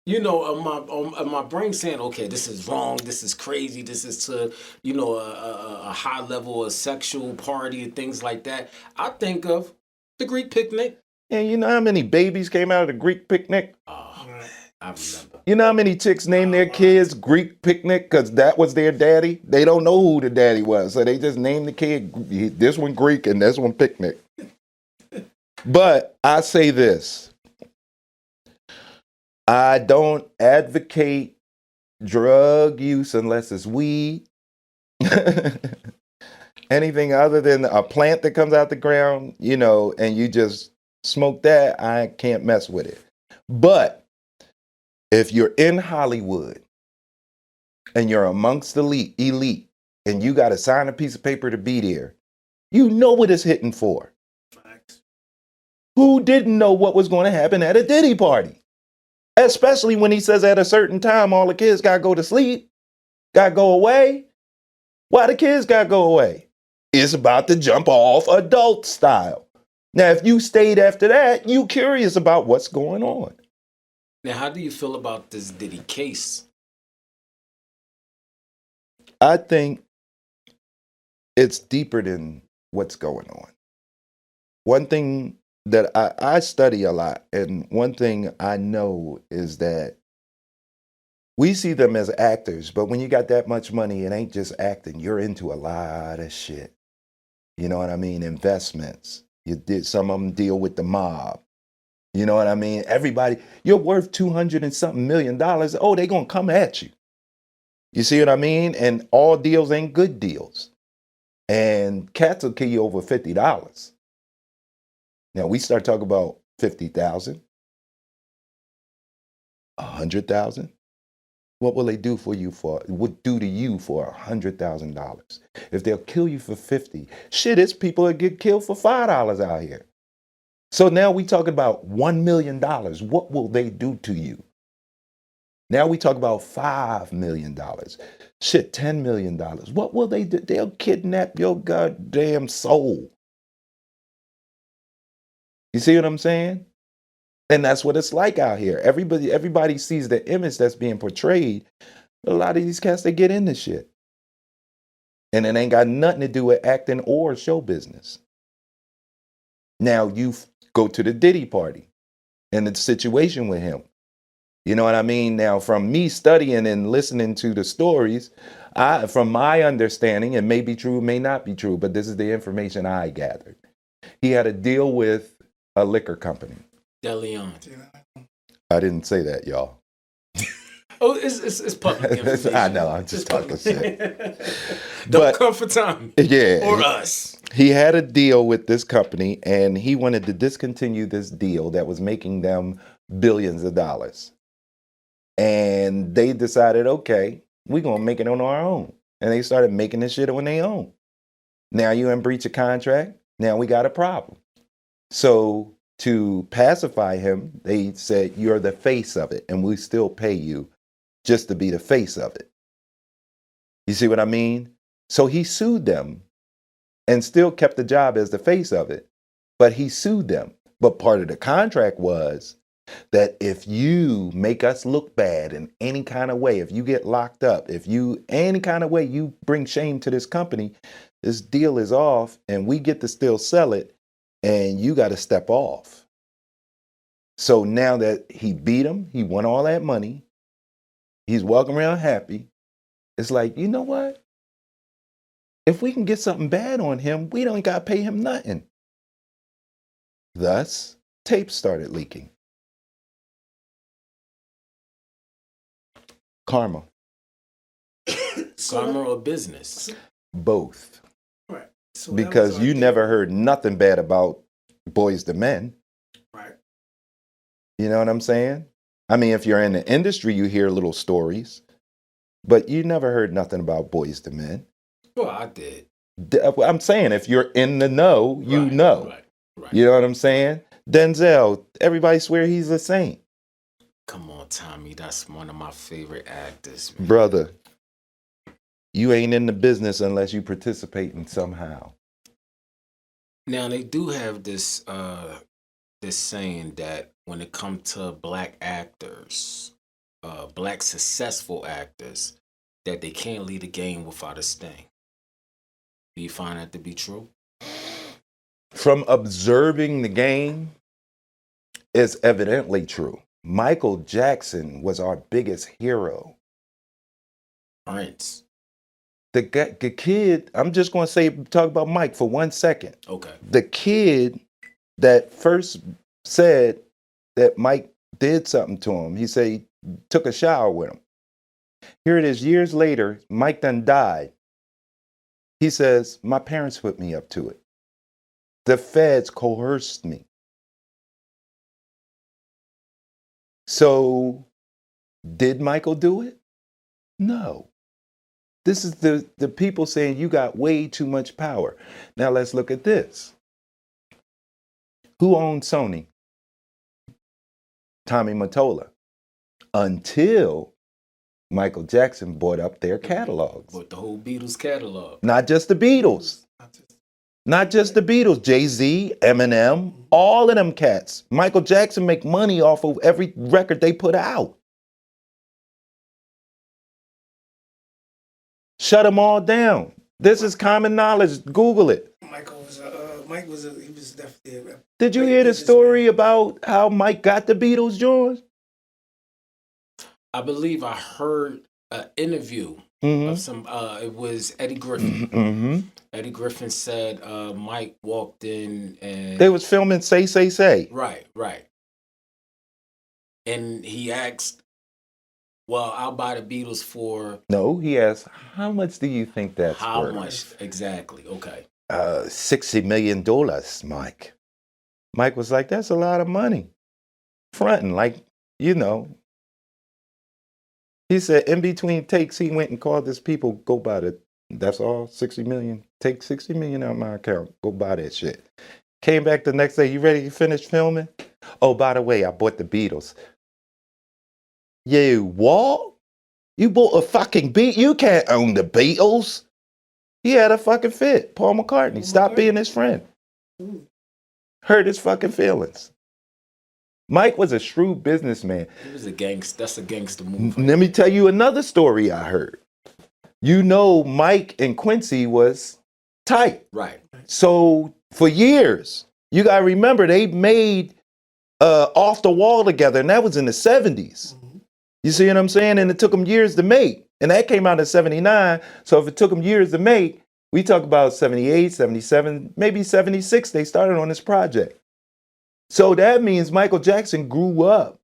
on my brain saying, okay, this is wrong, this is crazy, this is to, a high level of sexual party and things like that. I think of the Greek picnic. And you know how many babies came out of the Greek picnic? Oh, man, I remember. You know how many chicks named their kids Greek picnic because that was their daddy? They don't know who the daddy was, so they just named the kid this one Greek and this one picnic. But I say this. I don't advocate drug use unless it's weed. Anything other than a plant that comes out the ground, and you just smoke that, I can't mess with it. But if you're in Hollywood and you're amongst the elite and you got to sign a piece of paper to be there, you know what it's hitting for. Facts. Who didn't know what was going to happen at a Diddy party? Especially when he says at a certain time, all the kids got to go to sleep, got to go away. Why the kids got to go away? It's about to jump off adult style. Now, if you stayed after that, you curious about what's going on. Now, how do you feel about this Diddy case? I think it's deeper than what's going on. One thing that I study a lot, and one thing I know is that we see them as actors, but when you got that much money, it ain't just acting. You're into a lot of shit. You know what I mean? Investments. Some of them deal with the mob. You know what I mean? Everybody, you're worth $200 and something million. Oh, they gonna come at you. You see what I mean? And all deals ain't good deals. And cats will kill you over $50. Now we start talking about 50,000, 100,000. What will they do for you would do to you for $100,000? If they'll kill you for 50, shit, it's people that get killed for $5 out here. So now we talking about $1 million. What will they do to you? Now we talk about $5 million. Shit, $10 million. What will they do? They'll kidnap your goddamn soul. You see what I'm saying? And that's what it's like out here. Everybody sees the image that's being portrayed. A lot of these cats, they get into shit. And it ain't got nothing to do with acting or show business. Now you go to the Diddy party and the situation with him. You know what I mean? Now, from me studying and listening to the stories, from my understanding, it may be true, may not be true, but this is the information I gathered. He had a deal with a liquor company. DeLeon. I didn't say that, y'all. Oh, it's public information. I know, I'm just talking shit. Don't come for Tommy. Yeah. Or us. He had a deal with this company, and he wanted to discontinue this deal that was making them billions of dollars. And they decided, okay, we're going to make it on our own. And they started making this shit on their own. Now you in breach of contract. Now we got a problem. So to pacify him, they said, you're the face of it, and we still pay you just to be the face of it. You see what I mean? So he sued them and still kept the job as the face of it. But he sued them. But part of the contract was that if you make us look bad in any kind of way, if you get locked up, any kind of way you bring shame to this company, this deal is off and we get to still sell it and you got to step off. So now that he beat him, he won all that money, he's walking around happy. It's like, you know what? If we can get something bad on him, we don't got to pay him nothing. Thus, tapes started leaking. Karma. Karma or business? Both. Right. So that was Because our you thing. never heard nothing bad about Boys to Men. Right. You know what I'm saying? I mean, if you're in the industry, you hear little stories, but you never heard nothing about Boys to Men. Well, I did. I'm saying if you're in the know, you Right, know. Right. You know what I'm saying? Denzel, everybody swear he's a saint. Come on, Tommy. That's one of my favorite actors, man. Brother, you ain't in the business unless you participating somehow. Now they do have this this saying that when it comes to black actors, black successful actors, that they can't lead a game without a sting. Do you find that to be true? From observing the game, it's evidently true. Michael Jackson was our biggest hero. Prince. The kid, I'm just going to talk about Mike for 1 second. Okay. The kid that first said that Mike did something to him, he said he took a shower with him. Here it is, years later, Mike done died. He says, my parents put me up to it. The feds coerced me. So, did Michael do it? No. This is the people saying you got way too much power. Now let's look at this. Who owned Sony? Tommy Mottola. Until Michael Jackson bought up their catalogs. But the whole Beatles catalog. Not just the Beatles. Not just the Beatles. Jay-Z, Eminem, all of them cats. Michael Jackson make money off of every record they put out. Shut them all down. This is common knowledge. Google it. Mike he was definitely a Did you great hear the businessman. story about how Mike got the Beatles, George? I believe I heard an interview of some. It was Eddie Griffin. Mm-hmm. Eddie Griffin said Mike walked in and They was filming Say. right. And he asked, "Well, I'll buy the Beatles for No, he asked, how much do you think that's how worth? much exactly?" Okay. $60 million, Mike. Mike was like, that's a lot of money. Fronting, like, you know. He said in between takes, he went and called his people, go buy it. That's all, 60 million. Take 60 million out of my account. Go buy that shit. Came back the next day, you ready to finish filming? Oh, by the way, I bought the Beatles. You what? You bought a fucking beat? You can't own the Beatles. He had a fucking fit. Paul McCartney. Stop being his friend. Hurt his fucking feelings. Mike was a shrewd businessman. He was a gangster. That's a gangster move. Let me tell you another story I heard. You know, Mike and Quincy was tight. Right. So for years, you got to remember, they made Off the Wall together, and that was in the 70s. You see what I'm saying? And it took them years to make. And that came out in 79. So if it took them years to make, we talk about 78, 77, maybe 76, they started on this project. So that means Michael Jackson grew up.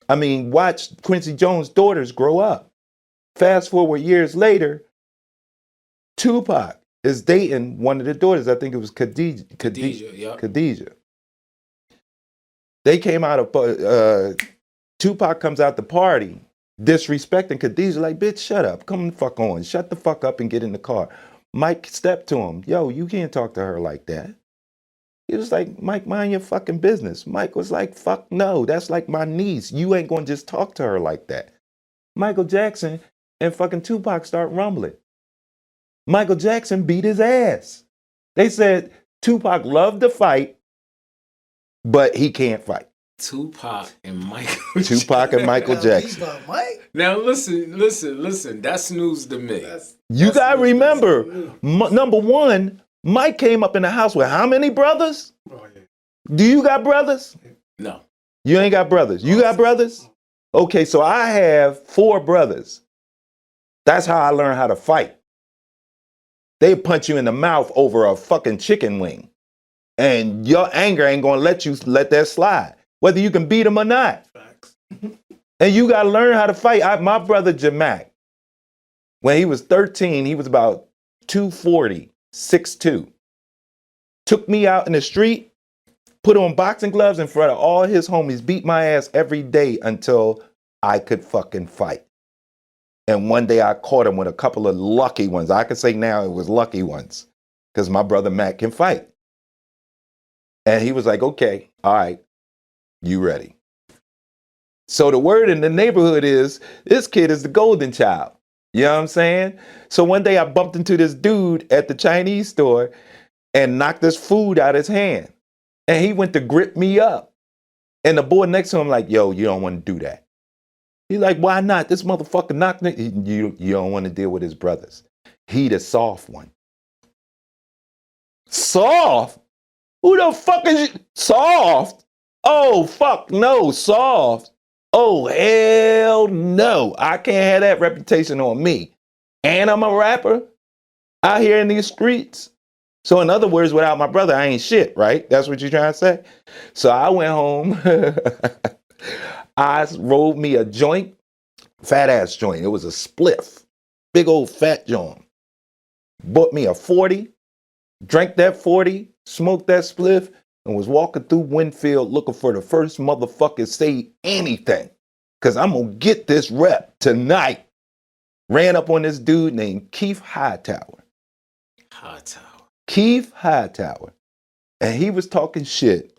I mean, watched Quincy Jones' daughters grow up. Fast forward years later, Tupac is dating one of the daughters. I think it was Khadijah, yeah. Khadijah. They came out of, Tupac comes out the party, disrespecting Khadijah, like, bitch, shut up. Come the fuck on. Shut the fuck up and get in the car. Mike stepped to him. Yo, you can't talk to her like that. He was like, Mike, mind your fucking business. Mike was like, fuck no, that's like my niece. You ain't gonna just talk to her like that. Michael Jackson and fucking Tupac start rumbling. Michael Jackson beat his ass. They said Tupac loved to fight, but he can't fight. Tupac and Michael Tupac and Michael Jackson. Now listen. That's news to me. You got to remember, number one, Mike came up in the house with how many brothers? Oh, yeah. Do you got brothers? No. You ain't got brothers. You got brothers? Okay, so I have 4 brothers. That's how I learned how to fight. They punch you in the mouth over a fucking chicken wing. And your anger ain't gonna let you let that slide, whether you can beat them or not. Facts. And you got to learn how to fight. My brother Jamak, when he was 13, he was about 240, 6'2". Took me out in the street, put on boxing gloves in front of all his homies, beat my ass every day until I could fucking fight. And one day I caught him with a couple of lucky ones. I can say now it was lucky ones because my brother Matt can fight. And he was like, okay, all right, you ready. So the word in the neighborhood is, this kid is the golden child. You know what I'm saying? So one day I bumped into this dude at the Chinese store and knocked this food out his hand. And he went to grip me up. And the boy next to him like, yo, you don't want to do that. He's like, why not? This motherfucker knocked me. You don't want to deal with his brothers. He the soft one. Soft? Who the fuck is you? Soft? Oh, fuck no, soft. Oh, hell no. I can't have that reputation on me. And I'm a rapper out here in these streets. So in other words, without my brother, I ain't shit, right? That's what you're trying to say? So I went home. I rolled me a joint, fat ass joint. It was a spliff, big old fat joint. Bought me a 40, drank that 40, smoked that spliff, and was walking through Winfield looking for the first motherfucker say anything. Because I'm going to get this rep tonight. Ran up on this dude named Keith Hightower. Keith Hightower. And he was talking shit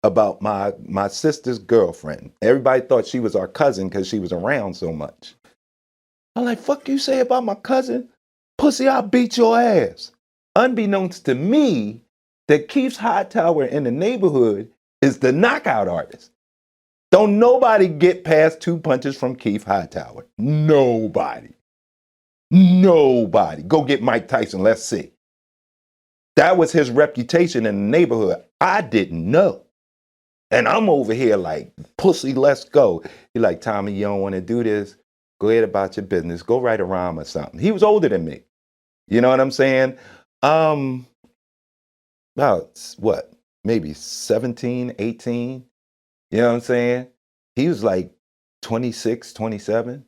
about my sister's girlfriend. Everybody thought she was our cousin because she was around so much. I'm like, fuck you say about my cousin? Pussy, I'll beat your ass. Unbeknownst to me, that Keith Hightower in the neighborhood is the knockout artist. Don't nobody get past 2 punches from Keith Hightower. Nobody. Nobody. Go get Mike Tyson, let's see. That was his reputation in the neighborhood. I didn't know. And I'm over here like, pussy, let's go. He like, Tommy, you don't want to do this? Go ahead about your business. Go write a rhyme or something. He was older than me. You know what I'm saying? About what? Maybe 17, 18. You know what I'm saying? He was like 26, 27.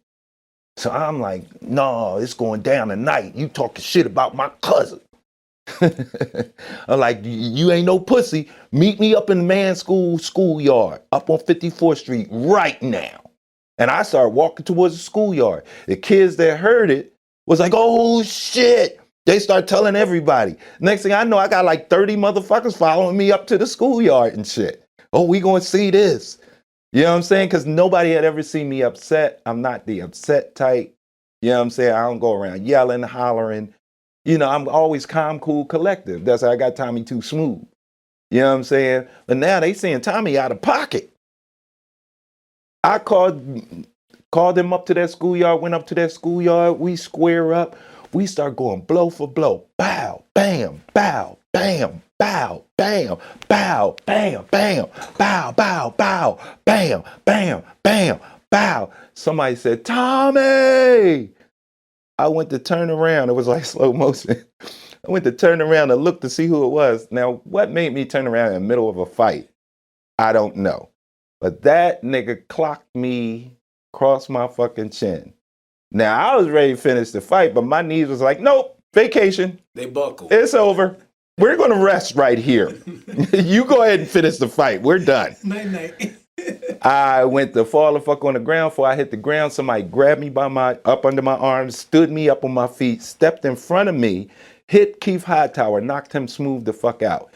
So I'm like, no, it's going down tonight. You talking shit about my cousin. I'm like, you ain't no pussy. Meet me up in the man's schoolyard, up on 54th Street right now. And I started walking towards the schoolyard. The kids that heard it was like, oh shit. They start telling everybody. Next thing I know, I got like 30 motherfuckers following me up to the schoolyard and shit. Oh, we gonna see this. You know what I'm saying? Because nobody had ever seen me upset. I'm not the upset type. You know what I'm saying? I don't go around yelling, hollering. You know, I'm always calm, cool, collective. That's how I got Tommy Too Smoov. You know what I'm saying? But now they saying Tommy out of pocket. I called him up to that schoolyard, went up to that schoolyard. We square up. We start going blow for blow. Bow, bam, bow, bam, bow, bam, bow, bam, bam, bow, bow, bow, bam, bam, bam, bow. Somebody said, Tommy! I went to turn around. It was like slow motion. I went to turn around and look to see who it was. Now, what made me turn around in the middle of a fight? I don't know. But that nigga clocked me across my fucking chin. Now, I was ready to finish the fight, but my knees was like, nope, vacation. They buckled. It's over. We're going to rest right here. You go ahead and finish the fight. We're done. Night. I went to fall the fuck on the ground. Before I hit the ground, somebody grabbed me up under my arms, stood me up on my feet, stepped in front of me, hit Keith Hightower, knocked him smooth the fuck out.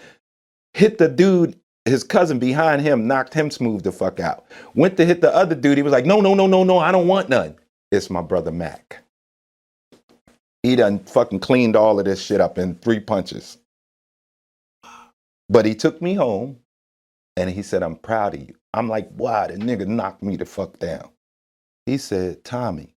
Hit the dude, his cousin behind him, knocked him smooth the fuck out. Went to hit the other dude. He was like, no, I don't want none. It's my brother Mac. He done fucking cleaned all of this shit up in 3 punches. But he took me home and he said, I'm proud of you. I'm like, wow, the nigga knocked me the fuck down. He said, Tommy,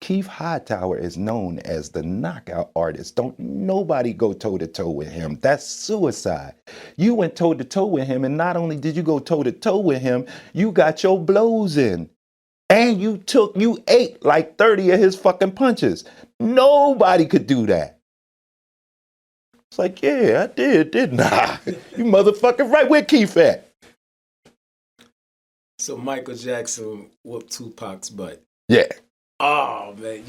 Keith Hightower is known as the knockout artist. Don't nobody go toe-to-toe with him. That's suicide. You went toe-to-toe with him, and not only did you go toe-to-toe with him, you got your blows in. And you ate like 30 of his fucking punches. Nobody could do that. It's like, yeah, I did, didn't I? You motherfucking right. Where Keith at? So Michael Jackson whooped Tupac's butt. Yeah. Oh man,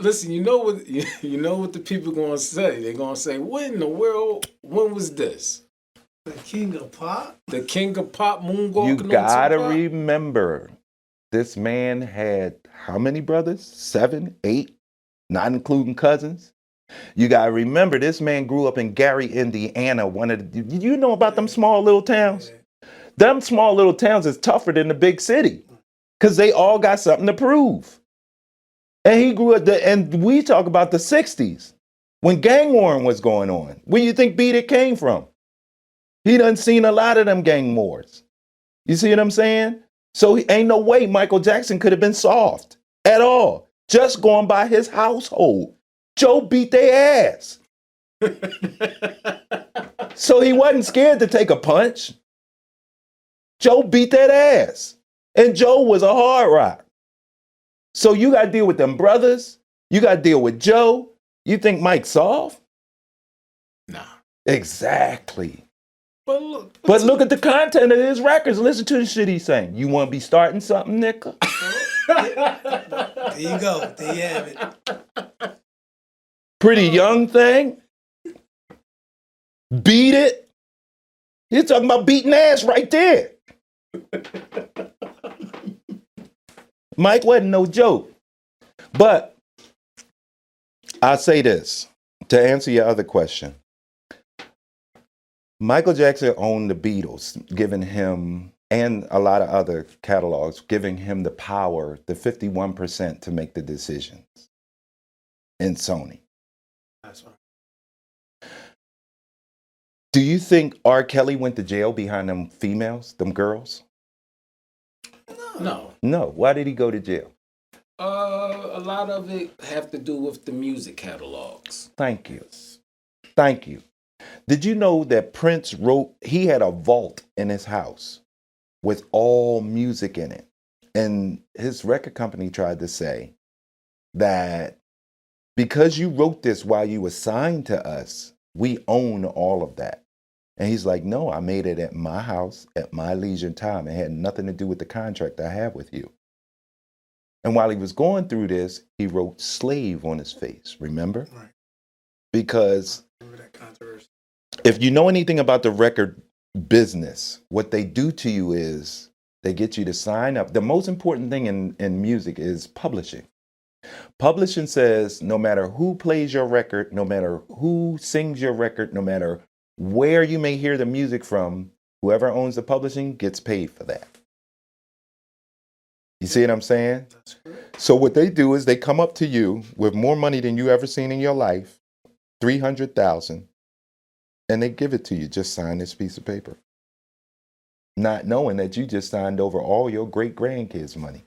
listen. You know what? You know what the people gonna say? They're gonna say, "What in the world? When was this? The king of pop? The king of pop You moonwalking gotta on Tupac?" remember, this man had how many brothers? 7, 8, not including cousins. You gotta remember, this man grew up in Gary, Indiana. You know about them small little towns? Them small little towns is tougher than the big city because they all got something to prove. And he grew up, and we talk about the 60s when gang warring was going on. Where you think Beat It came from? He done seen a lot of them gang wars. You see what I'm saying? So ain't no way Michael Jackson could have been soft at all. Just going by his household. Joe beat their ass. So he wasn't scared to take a punch. Joe beat that ass. And Joe was a hard rock. So you got to deal with them brothers. You got to deal with Joe. You think Mike's soft? Nah. Exactly. But look. But look at the content of his records. Listen to the shit he's saying. You want to be starting something, nigga? There you go. There you have it. Pretty young thing. Beat it. You're talking about beating ass right there. Mike wasn't no joke. But I'll say this to answer your other question. Michael Jackson owned the Beatles, giving him, and a lot of other catalogs, giving him the power, the 51% to make the decisions in Sony. That's right. Do you think R. Kelly went to jail behind them females, them girls? No. No. Why did he go to jail? A lot of it have to do with the music catalogs. Thank you. Thank you. Did you know that Prince he had a vault in his house with all music in it? And his record company tried to say that because you wrote this while you were signed to us, we own all of that. And he's like, no, I made it at my house at my leisure time. It had nothing to do with the contract I have with you. And while he was going through this, he wrote slave on his face, remember? Right. Because Remember that controversy? if you know anything about the record business, what they do to you is they get you to sign up. The most important thing in music is publishing. Publishing says no matter who plays your record, no matter who sings your record, no matter where you may hear the music from, whoever owns the publishing gets paid for that. You see what I'm saying? That's correct. So what they do is they come up to you with more money than you ever seen in your life, $300,000, and they give it to you. Just sign this piece of paper, not knowing that you just signed over all your great grandkids' money.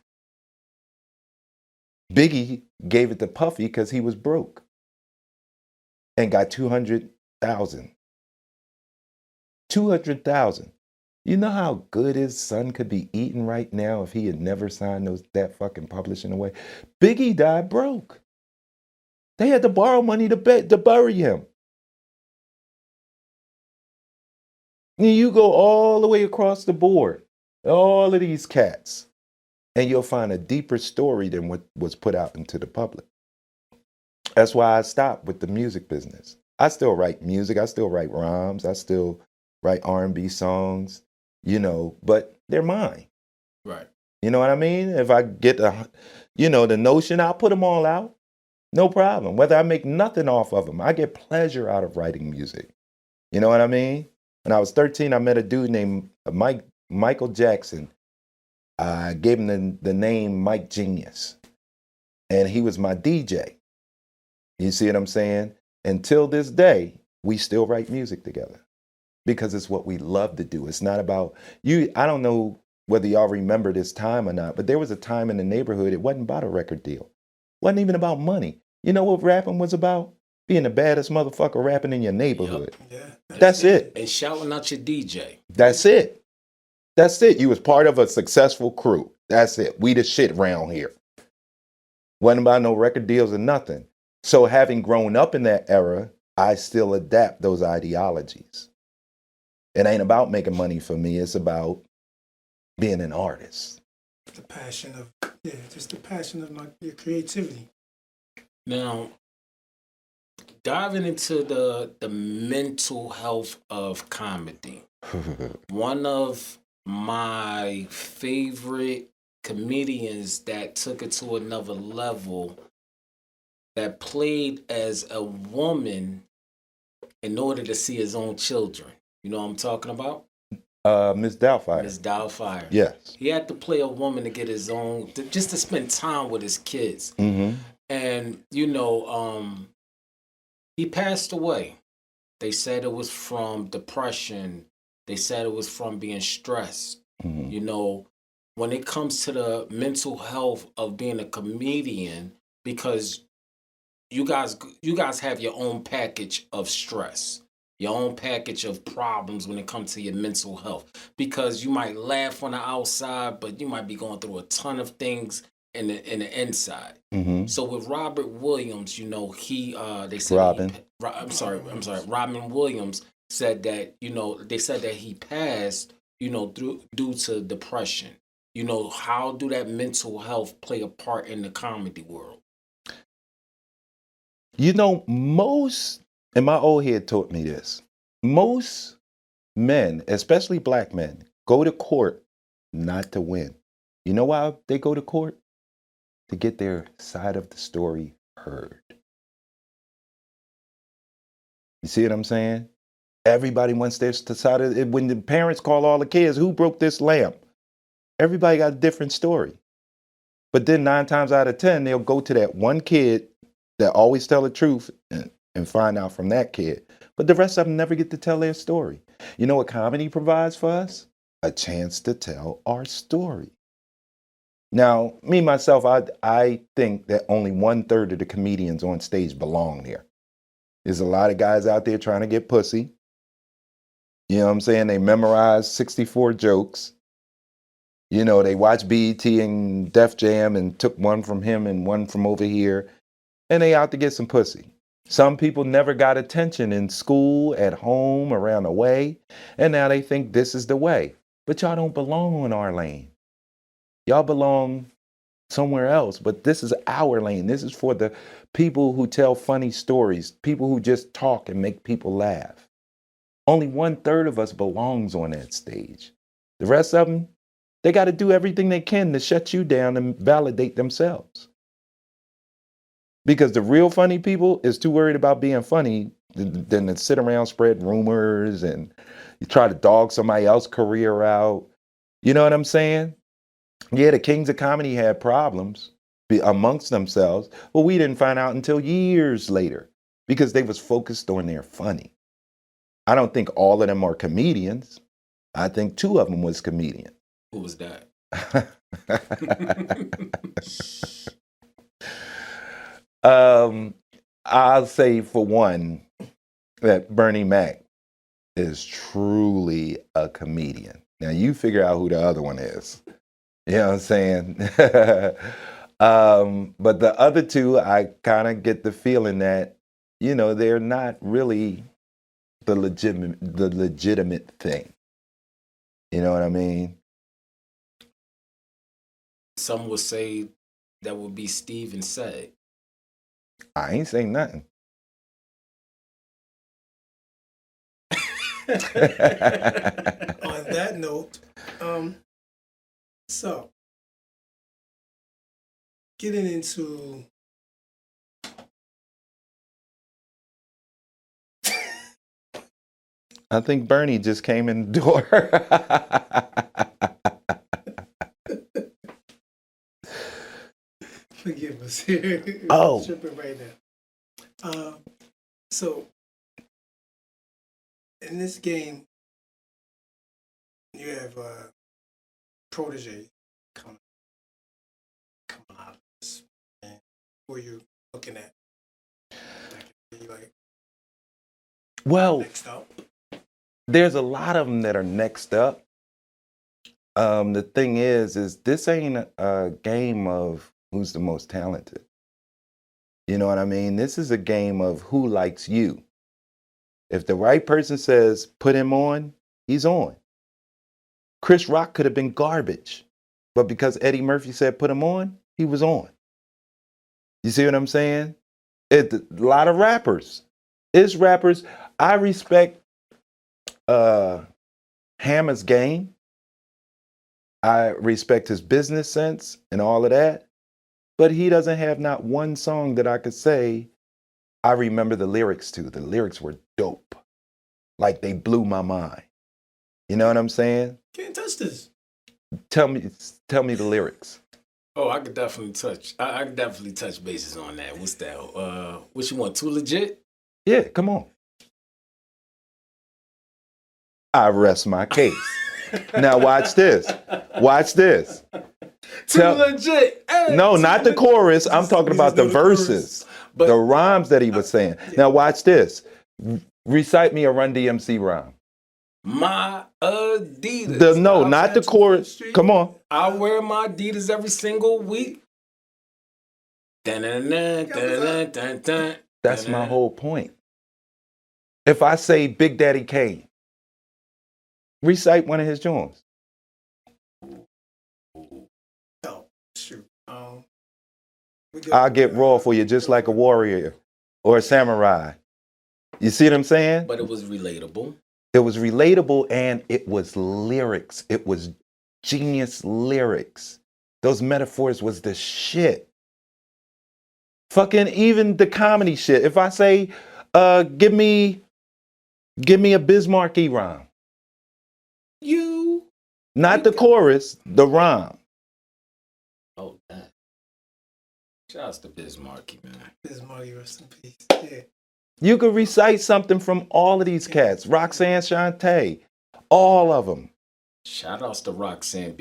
Biggie gave it to Puffy because he was broke and got $200,000. $200,000. You know how good his son could be eating right now if he had never signed that fucking publishing away? Biggie died broke. They had to borrow money to bury him. And you go all the way across the board, all of these cats, and you'll find a deeper story than what was put out into the public. That's why I stopped with the music business. I still write music. I still write rhymes. I still write R&B songs, but they're mine. Right. You know what I mean? If I get the notion, I'll put them all out. No problem. Whether I make nothing off of them, I get pleasure out of writing music. You know what I mean? When I was 13, I met a dude named Michael Jackson. I gave him the name Mike Genius. And he was my DJ. You see what I'm saying? Until this day, we still write music together because it's what we love to do. It's not about you. I don't know whether y'all remember this time or not, but there was a time in the neighborhood, it wasn't about a record deal. It wasn't even about money. You know what rapping was about? Being the baddest motherfucker rapping in your neighborhood. Yep. Yeah. That's it. And shouting out your DJ. That's it. That's it. You was part of a successful crew. That's it. We the shit around here. Wasn't about no record deals or nothing. So having grown up in that era, I still adapt those ideologies. It ain't about making money for me. It's about being an artist? The passion of just the passion of your creativity. Now, diving into the mental health of comedy. One of my favorite comedians that took it to another level, that played as a woman in order to see his own children. You know what I'm talking about? Miss Doubtfire. Miss Doubtfire. Yes. He had to play a woman to get his own, just to spend time with his kids. Mm-hmm. And, he passed away. They said it was from depression. They said it was from being stressed. Mm-hmm. When it comes to the mental health of being a comedian, because you guys have your own package of stress, your own package of problems when it comes to your mental health. Because you might laugh on the outside, but you might be going through a ton of things in the inside. Mm-hmm. So with Robert Williams, he they said Robin. I'm sorry. Robin Williams said that they said that he passed due to depression. How do that mental health play a part in the comedy world? Most, and my old head taught me this, most men, especially black men, go to court not to win. You know why they go to court? To get their side of the story heard. You see what I'm saying? Everybody wants their side of it. When the parents call all the kids, who broke this lamp? Everybody got a different story. But then 9 times out of 10, they'll go to that one kid that always tell the truth and find out from that kid. But the rest of them never get to tell their story. You know what comedy provides for us? A chance to tell our story. Now, me, myself, I think that only 1/3 of the comedians on stage belong there. There's a lot of guys out there trying to get pussy. You know what I'm saying? They memorize 64 jokes. They watch BET and Def Jam and took one from him and one from over here, and they out to get some pussy. Some people never got attention in school, at home, around the way, and now they think this is the way. But y'all don't belong in our lane. Y'all belong somewhere else, but this is our lane. This is for the people who tell funny stories, people who just talk and make people laugh. Only 1/3 of us belongs on that stage. The rest of them, they got to do everything they can to shut you down and validate themselves. Because the real funny people is too worried about being funny than to sit around, spread rumors, and you try to dog somebody else's career out. You know what I'm saying? Yeah, the kings of comedy had problems amongst themselves, but we didn't find out until years later because they was focused on their funny. I don't think all of them are comedians. I think 2 of them was comedians. Who was that? I'll say for one that Bernie Mac is truly a comedian. Now you figure out who the other one is. You know what I'm saying? But the other 2, I kind of get the feeling that, they're not really the legitimate thing. You know what I mean? Some would say that would be Steve and Sag. I ain't saying nothing. On that note, so getting into I think Bernie just came in the door. Forgive us here. Oh. Tripping right now. So in this game, you have protege coming out of this, and who are you looking at? Like, Well, next up. There's a lot of them that are next up. The thing is this ain't a game of who's the most talented. You know what I mean? This is a game of who likes you. If the right person says, put him on, he's on. Chris Rock could have been garbage, but because Eddie Murphy said put him on, he was on. You see what I'm saying? A lot of rappers. It's rappers. I respect Hammer's game. I respect his business sense and all of that. But he doesn't have not one song that I could say I remember the lyrics to. The lyrics were dope. Like they blew my mind. You know what I'm saying? Can't touch this. Tell me the lyrics. Oh, I could definitely touch. I could definitely touch bases on that. What's that? What you want? Too legit? Yeah, come on. I rest my case. Now watch this. Watch this. Too legit. Hey, No, not the chorus. I'm talking about the verses, But the rhymes that he was saying. Now watch this. Recite me a Run DMC rhyme. my Adidas. No, not the chorus. Come on. I wear my Adidas every single week. Dun-dun-dun-dun-dun-dun-dun. That's my whole point. If I say Big Daddy Kane, recite one of his joints. Oh, shoot. I'll get raw for you just like a warrior or a samurai. You see what I'm saying? But it was relatable. It was relatable and it was lyrics. It was genius lyrics. Those metaphors was the shit. Fucking even the comedy shit. If I say, give me a Bismarcky rhyme. You. Not the chorus, the rhyme. Oh, that. Shouts to Bismarcky, man. Bismarcky, rest in peace. Yeah. You could recite something from all of these cats. Roxanne Shante, all of them. Shout outs to Roxanne.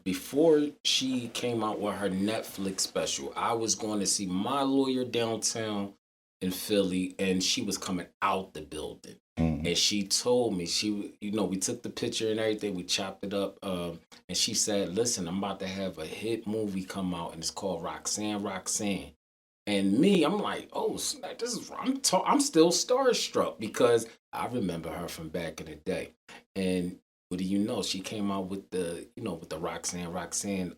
Before she came out with her Netflix special, I was going to see My Lawyer downtown in Philly, and she was coming out the building. And she told me, we took the picture and everything, we chopped it up, and she said, listen, I'm about to have a hit movie come out, and it's called Roxanne. And me, I'm like, oh, snap, I'm still starstruck because I remember her from back in the day. And what do you know? She came out with the Roxanne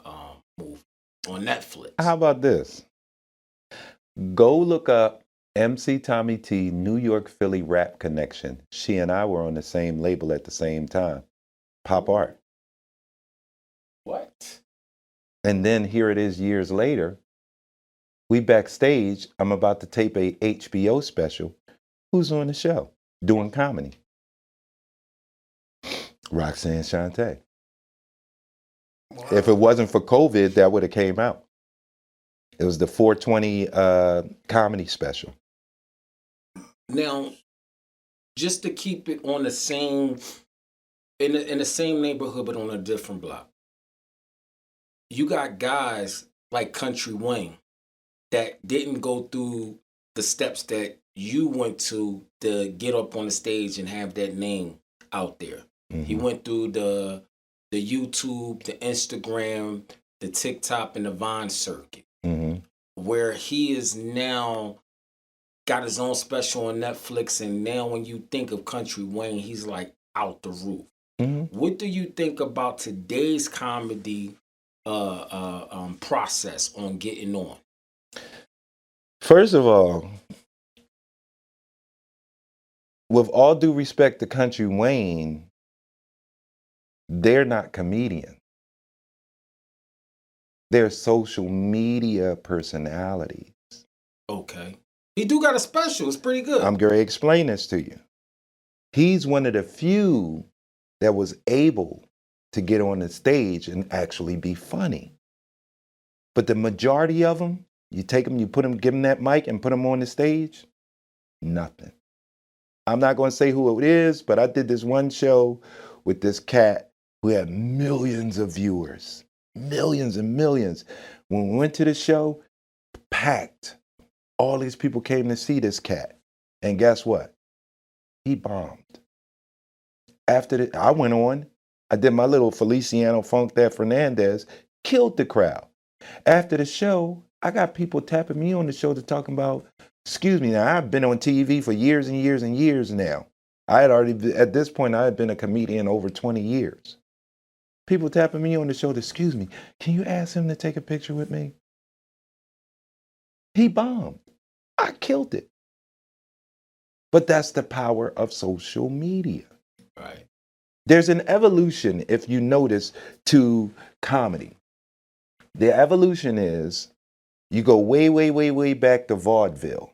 movie on Netflix. How about this? Go look up MC Tommy T, New York Philly Rap Connection. She and I were on the same label at the same time. Pop Art. What? And then here it is years later. We backstage. I'm about to tape a HBO special. Who's on the show? Doing comedy. Roxanne Shante. Wow. If it wasn't for COVID, that would have came out. It was the 420 comedy special. Now, just to keep it on the same, in the same neighborhood, but on a different block. You got guys like Country Wayne that didn't go through the steps that you went to get up on the stage and have that name out there. Mm-hmm. He went through the YouTube, the Instagram, the TikTok, and the Vine circuit, where he is now got his own special on Netflix, and now when you think of Country Wayne, he's like out the roof. What do you think about today's comedy process on getting on? First of all, with all due respect to Country Wayne, they're not comedians. They're social media personalities. Okay. He do got a special. It's pretty good. I'm going to explain this to you. He's one of the few that was able to get on the stage and actually be funny. But the majority of them, you take them, give them that mic and put them on the stage, nothing. I'm not going to say who it is, but I did this one show with this cat who had millions of viewers, millions and millions. When we went to the show, packed. All these people came to see this cat. And guess what? He bombed. After that, I went on. I did my little Feliciano Funk that Fernandez, killed the crowd. After the show, I got people tapping me on the shoulder talking about, excuse me, now I've been on TV for years and years and years now. At this point, I had been a comedian over 20 years. people tapping me on the shoulder, excuse me, can you ask him to take a picture with me? He bombed. I killed it. But that's the power of social media. Right. There's an evolution, if you notice, to comedy. The evolution is you go way, way, way, way back to vaudeville.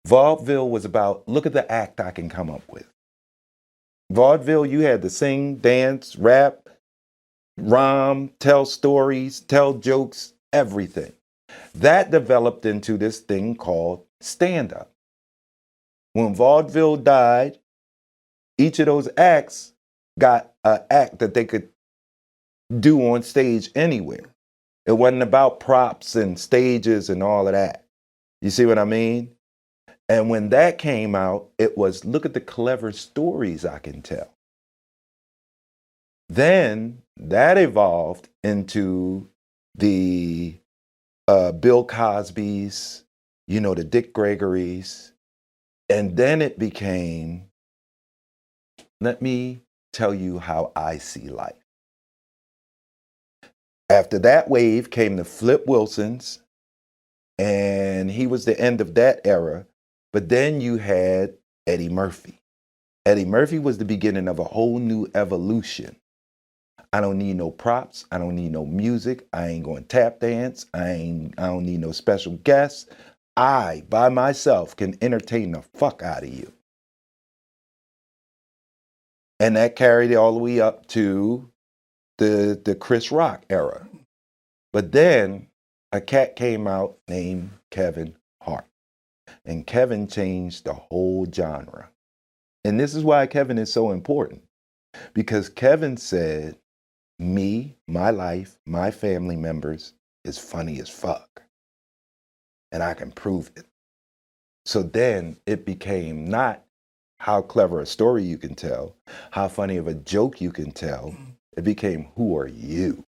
Vaudeville was about, look at the act I can come up with. Vaudeville, you had to sing, dance, rap, rhyme, tell stories, tell jokes, everything. That developed into this thing called stand-up. When vaudeville died, each of those acts got an act that they could do on stage anywhere. It wasn't about props and stages and all of that. You see what I mean? And when that came out, it was, look at the clever stories I can tell. Then that evolved into the Bill Cosby's, the Dick Gregory's. And then it became, let me tell you how I see life. After that wave came the Flip Wilsons, and he was the end of that era. But then you had Eddie Murphy. Eddie Murphy was the beginning of a whole new evolution. I don't need no props. I don't need no music. I ain't going to tap dance. I don't need no special guests. I, by myself, can entertain the fuck out of you. And that carried it all the way up to the Chris Rock era. But then a cat came out named Kevin Hart. And Kevin changed the whole genre. And this is why Kevin is so important. Because Kevin said, me, my life, my family members is funny as fuck. And I can prove it. So then it became not how clever a story you can tell, how funny of a joke you can tell. It became, who are you?